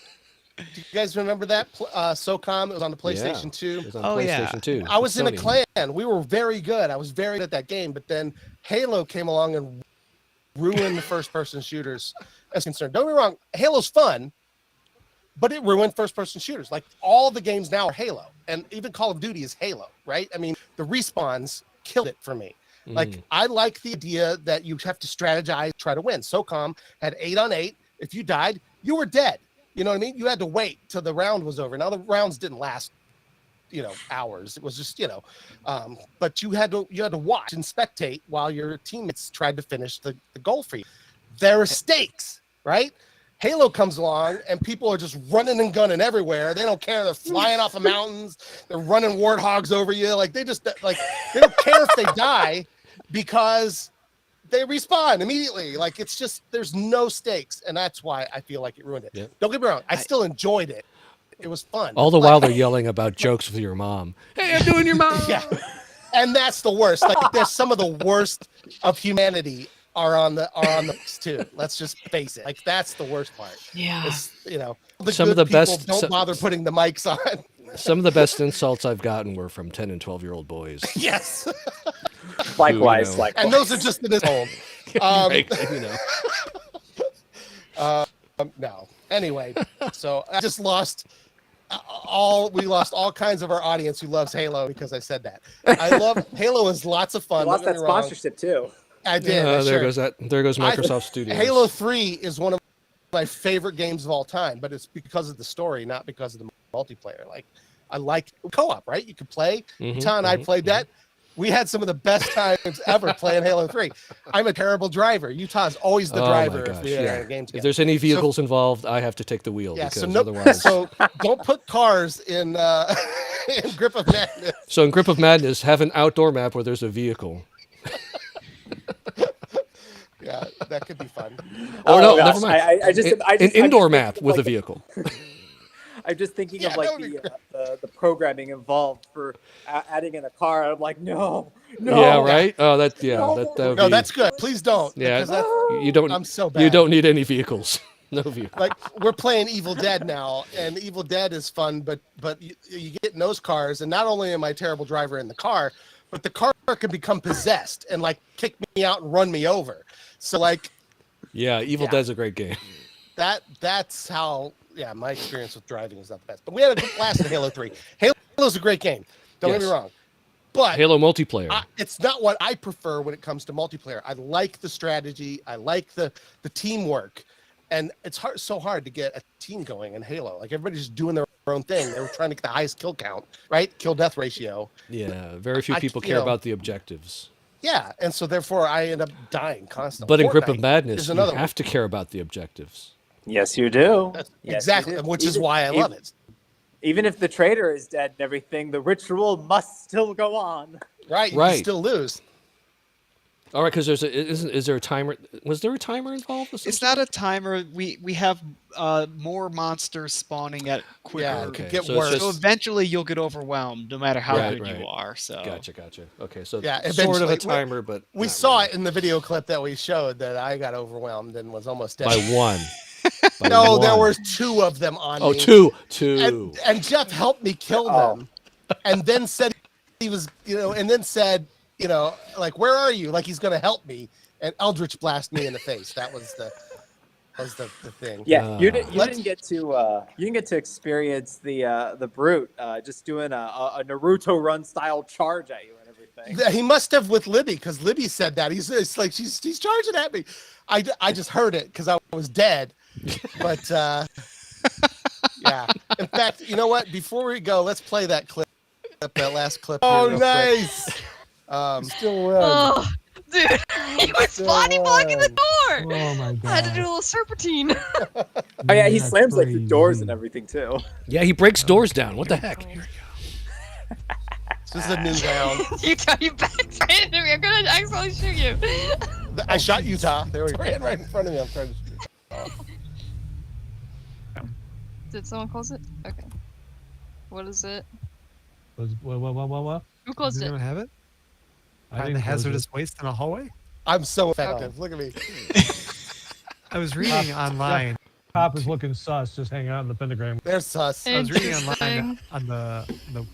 Do you guys remember that SOCOM? It was on the PlayStation 2. It was on Oh, yeah. PlayStation 2. I was in a Sony. clan. We were very good. I was very good at that game. But then Halo came along and ruined the first-person shooters as concerned. Don't get me wrong, Halo's fun, but it ruined first-person shooters. Like all the games now are Halo, and even Call of Duty is Halo, right? I mean, the respawns killed it for me. Like I like the idea that you have to strategize, try to win. SOCOM had 8-on-8. If you died, you were dead. You know what I mean? You had to wait till the round was over. Now the rounds didn't last, hours. It was just, but you had to watch and spectate while your teammates tried to finish the goal for you. There are stakes, right? Halo comes along and people are just running and gunning everywhere. They don't care. They're flying off of mountains. They're running warthogs over you. Like they don't care if they die because they respawn immediately. Like it's just there's no stakes, and that's why I feel like it ruined it. Yeah. Don't get me wrong, I still enjoyed it. It was fun. All the while they're yelling about jokes with your mom. Hey, I'm doing your mom. Yeah, and that's the worst. Like there's some of the worst of humanity are on the mix too. Let's just face it. Like that's the worst part. Yeah. It's, the Some of good the best- people don't bother putting the mics on. Some of the best insults I've gotten were from 10 and 12-year-old boys. Yes. Likewise, Who, likewise. And those are just in this home. Right, No. Anyway, so I just lost we lost all kinds of our audience who loves Halo because I said that. I love Halo is lots of fun. You lost don't get that me wrong. sponsorship too. I did. There goes Microsoft Studios. Halo 3 is one of my favorite games of all time, but it's because of the story, not because of the multiplayer. Like I like co-op, right? You could play. Utah and I played that. We had some of the best times ever playing Halo 3. I'm a terrible driver. Utah's always the driver if we had a game If together. there's any vehicles involved, I have to take the wheel. Yeah, because so otherwise... so don't put cars in in Grip of Madness. So in Grip of Madness, have an outdoor map where there's a vehicle. Yeah, that could be fun. Oh, no, gosh. never mind. An indoor map with a vehicle. I'm just thinking Yeah, of like that would be the programming involved for adding in a car. I'm like, no. Yeah, right. Oh, that would No, be, that's good. Please don't. yeah. Because that's, You don't. I'm so bad. You don't need any vehicles. No vehicles. like we're playing Evil Dead now, and Evil Dead is fun, but you get in those cars, and not only am I a terrible driver in the car, but the car can become possessed and like kick me out and run me over. So like Yeah, Evil Dead's a great game. that's how my experience with driving is not the best. But we had a good blast in Halo 3. Halo's a great game. Don't get me Yes. wrong. But Halo multiplayer. it's not what I prefer when it comes to multiplayer. I like the strategy. I like the teamwork. And it's so hard to get a team going in Halo. Like everybody's just doing their own thing. They were trying to get the highest kill count, right? Kill death ratio. Yeah, very few people care about the objectives. Yeah, and so therefore I end up dying constantly. But in Grip of Fortnite Madness, is you another have to care about the objectives. Yes, you do. Yes, Yes, exactly, you do. which is why I love it. Even if the traitor is dead and everything, the ritual must still go on. Right, you Right. can still lose. All right, because is there a timer? Was there a timer involved? It's not a timer. We have more monsters spawning at quicker. Yeah, it Okay, could get so it's worse. just- So eventually you'll get overwhelmed no matter how Right, good right. you are. So Gotcha. Okay, so Yeah, sort of a eventually. timer, but We not saw really. it in the video clip that we showed that I got overwhelmed and was almost dead. By one. By No, there one. were two of them on Oh, me. two. And Jeff helped me kill them, and then said he was, and then said, like, where are you? Like he's gonna help me, and Eldritch blast me in the face. That was the thing. Yeah, you didn't get to experience the brute just doing a Naruto run style charge at you and everything. He must have with Libby because Libby said that. It's like she's charging at me. I just heard it because I was dead. But yeah. In fact, you know what? Before we go, let's play that clip. That last clip. Oh, here real nice. Quick. Still red. Oh, dude, he was body blocking the door. Oh my I had to god. do a little serpentine. Oh yeah, he That's slams like the doors and crazy. everything too. Yeah, he breaks doors down. What the heck? This is a new round. You backed right into me. I'm gonna accidentally shoot you. I shot Utah. There we go. Ran right in front of me. I'm trying to shoot. Did someone close it? Okay. What is it? What? Who closed Does it? anyone have it? I Find the didn't close hazardous waste in a hallway? I'm so effective. Look at me. I was reading online. Cop is looking sus, just hanging out in the pentagram. They're sus. I was reading online Interesting. on the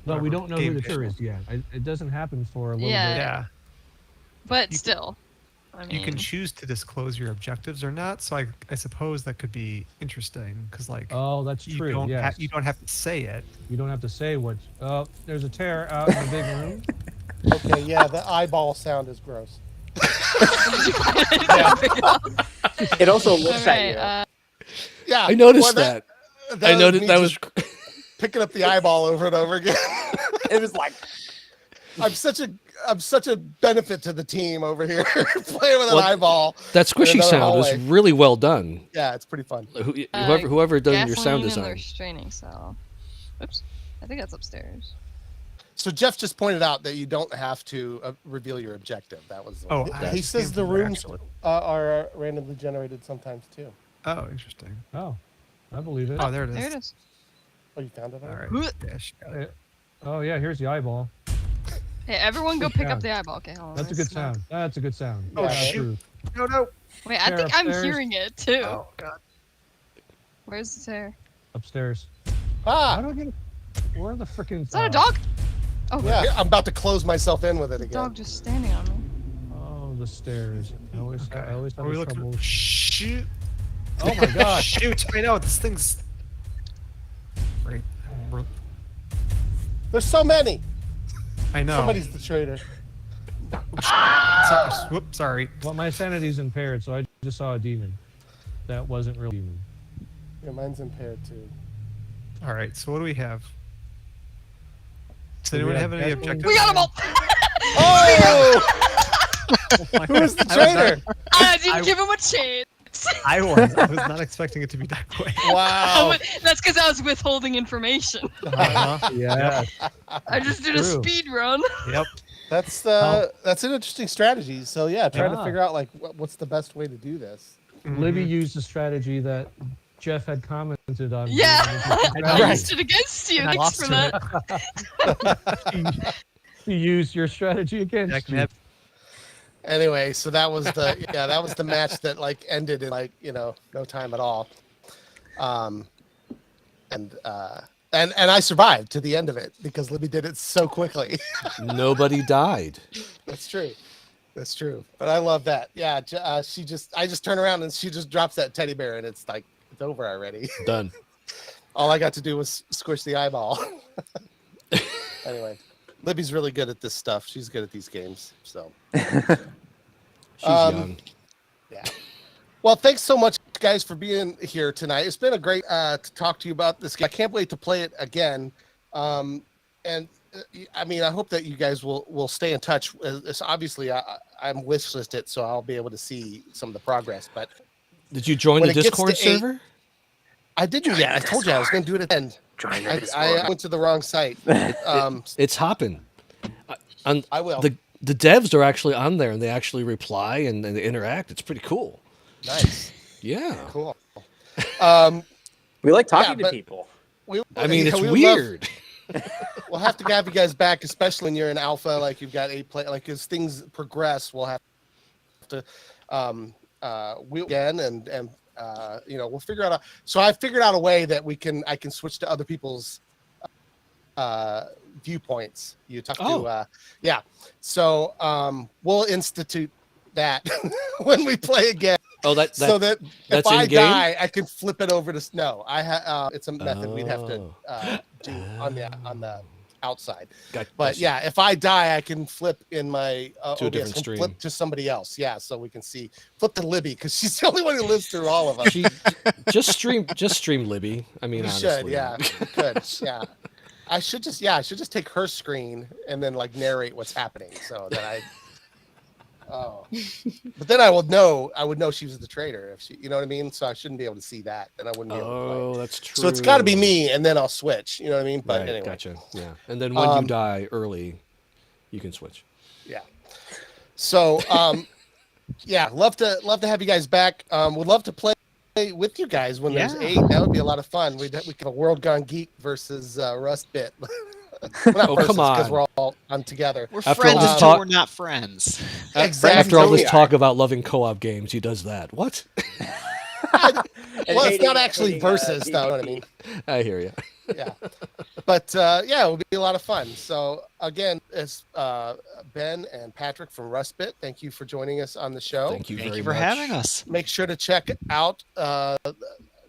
No, we don't know who game the page. tour is yet. It doesn't happen for a little Yeah. bit. Yeah. But You- still. I mean, You can choose to disclose your objectives or not, so I suppose that could be interesting because like Oh, that's you true. don't Yes. you don't have to say it. You don't have to say what. Oh, there's a tear out in the big room. Okay, yeah, the eyeball sound is gross. It also looks Alright, at Yeah, I noticed well, that. that I noticed me that was. just picking up the eyeball over and over again. you. It was like, I'm such a benefit to the team over here playing with an Well, eyeball. That squishy another sound hallway. is really well done. Yeah, it's pretty fun. Whoever done your sound gasoline and their design. straining cell. Oops. I think that's upstairs. So Jeff just pointed out that you don't have to reveal your objective. That was. Oh, he says the rooms are randomly generated sometimes too. Oh, interesting. Oh, I believe it. Oh, there it is. There it is. Oh, you found it. All Already? right. Dash. Oh yeah, here's the eyeball. Hey, everyone go Good pick up sound. the eyeball. Okay, hold on. That's a good sound. That's a good sound. Oh, Yeah, shoot. true. No. Wait, I Tear think I'm upstairs. hearing it too. Oh God. Where's the tear? Upstairs. How Ah, do I get? Where the freaking? Is that a dog? Oh, yeah. I'm about to close myself in with it the again. dog just standing on me. Oh, the stairs. I always Okay. have Are we looking? trouble. Shoot. Oh my god. Shoot. I know this thing's. Right. There's so many. I know. Somebody's the traitor. Whoops. Sorry. Well, my sanity's impaired, so I just saw a demon. That wasn't real demon. Yeah, mine's impaired too. All right. So what do we have? Does So we anyone have have any gasoline. objectives? We got them all! Oh, who is the traitor? I didn't give him a chance. I was not expecting it to be that quick. Wow. That's because I was withholding information. Yeah. I just did a True. speed run. Yep. That's an interesting strategy. So yeah, trying to figure out like what's the best way to do this. Libby used the strategy that Jeff had commented on. Yeah, I Right. used it against you. And I Thanks lost for to that. You used your strategy against you. Anyway, so that was the match that like ended in like no time at all. And I survived to the end of it because Libby did it so quickly. Nobody died. That's true. That's true. But I love that. Yeah, I just turn around and she just drops that teddy bear and it's like it's over already. Done. All I got to do was squish the eyeball. Anyway, Libby's really good at this stuff. She's good at these games. So She's young. yeah. Well, thanks so much, guys, for being here tonight. It's been a great to talk to you about this game. I can't wait to play it again. And I mean, I hope that you guys will stay in touch. It's obviously, I'm wish listed, so I'll be able to see some of the progress. But Did you join when the it gets Discord to 8 server? I didn't yet. I told you I was going to do it at the end. I went to the wrong site. It's hopping. I will. The devs are actually on there and they actually reply and they interact. It's pretty cool. Nice. Yeah. Cool. We like talking Yeah, to people. I mean, it's we would weird. We'll have to have you guys back, especially when you're in alpha, like you've got 8 play. Like as things progress, we'll have to wheel again, and we'll figure out. So I figured out a way that I can switch to other people's viewpoints. You talk to yeah. So we'll institute that when we play again. Oh, so that if that's I in-game? die, I can flip it over to no. It's a method we'd have to do on the outside. But yeah, if I die, I can flip in my To a OBS, different can stream. flip to somebody else. Yeah, so we can see flip to Libby because she's the only one who lives through all of us. Just stream Libby. I mean, You honestly. should, yeah, you could, yeah. I should just take her screen and then like narrate what's happening so that I. Oh, but then I would know she was the traitor if she, you know what I mean. So I shouldn't be able to see that, and I wouldn't be able to play. Oh, that's true. So it's got to be me, and then I'll switch. You know what I mean? But Right, anyway, gotcha. Yeah, and then when you die early, you can switch. Yeah. So yeah, love to have you guys back. Would love to play with you guys when there's Yeah. 8. That would be a lot of fun. We could have a World Gone Geek versus Rustbit. Well, not Oh, versus, come because on. we're all on together. We're After friends all this until talk- we're not friends. Exactly. After all this we are. talk about loving co-op games, he does that. What? Well, And it's not hating- actually hating, versus, though. You know what I PvP. mean? I hear you. Yeah. But yeah, it will be a lot of fun. So again, it's Ben and Patrick from Rustbit. Thank you for joining us on the show. Thank you Thank very you for much. having us. Make sure to check out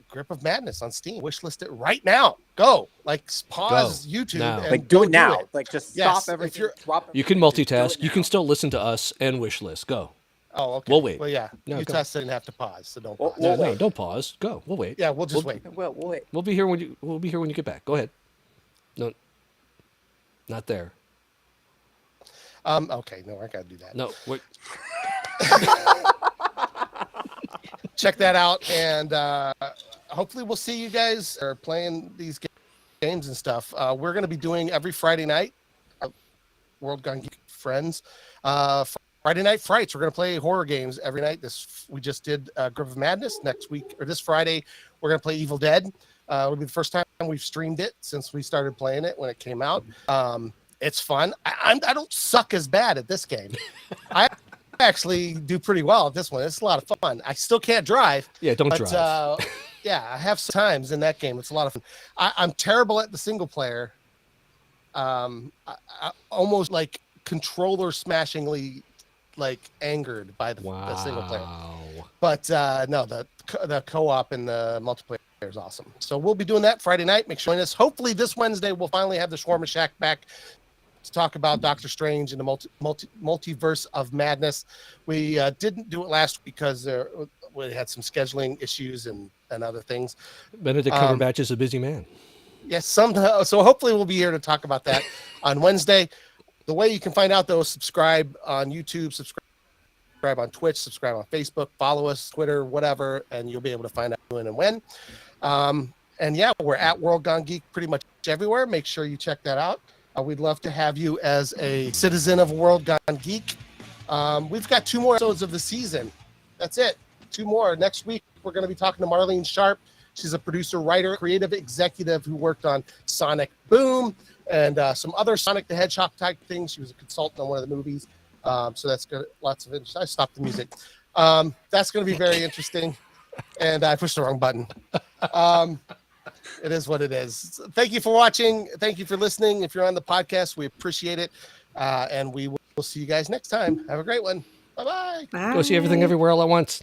Grip of Madness on Steam. Wishlist it right now. Go. Like pause YouTube now. and Like do go it now. it. Like just Yes, stop if everything. you're- Drop You can everything, just do multitask. it You can now. still listen to us and wish list. Go. Oh, okay. We'll wait. Well, yeah. No, you go. test didn't have to pause, so don't Well, pause. No, We'll no, wait. don't pause. Go. We'll wait. Yeah, we'll just We'll- wait. Well, wait. We'll be here when you get back. Go ahead. No, not there. Okay, no, I gotta do that. No, wait. Check that out, and hopefully we'll see you guys are playing these games and stuff. We're going to be doing every Friday night, World Gun Geek Friends. Friday Night Frights. We're going to play horror games every night. We just did Grip of Madness. Next week, or this Friday, we're going to play Evil Dead. It'll be the first time we've streamed it since we started playing it when it came out. It's fun. I don't suck as bad at this game. I actually do pretty well at this one. It's a lot of fun. I still can't drive. Yeah, don't But drive. yeah, I have some times in that game. It's a lot of fun. I'm terrible at the single player. I almost like controller smashingly like angered by the single player. Wow. But no, the co-op and the multiplayer is awesome. So we'll be doing that Friday night. Make sure you join us. Hopefully this Wednesday we'll finally have the Shawarma Shack back to talk about Doctor Strange and the multiverse of madness. We didn't do it last week because we had some scheduling issues and other things. Benedict Cumberbatch is a busy man. Yes, so hopefully we'll be here to talk about that on Wednesday. The way you can find out, though, is subscribe on YouTube, subscribe on Twitch, subscribe on Facebook, follow us, Twitter, whatever, and you'll be able to find out when and when. And yeah, we're at World Gone Geek pretty much everywhere. Make sure you check that out. We'd love to have you as a citizen of World Gone Geek. We've got 2 more episodes of the season. That's it. 2 more. Next week, we're going to be talking to Marlene Sharp. She's a producer, writer, creative executive who worked on Sonic Boom and some other Sonic the Hedgehog type things. She was a consultant on one of the movies. So that's good. Lots of interest. I stopped the music. That's going to be very interesting. And I pushed the wrong button. It is what it is. Thank you for watching. Thank you for listening. If you're on the podcast, we appreciate it. And we will see you guys next time. Have a great one. Bye-bye. Go see everything everywhere all at once.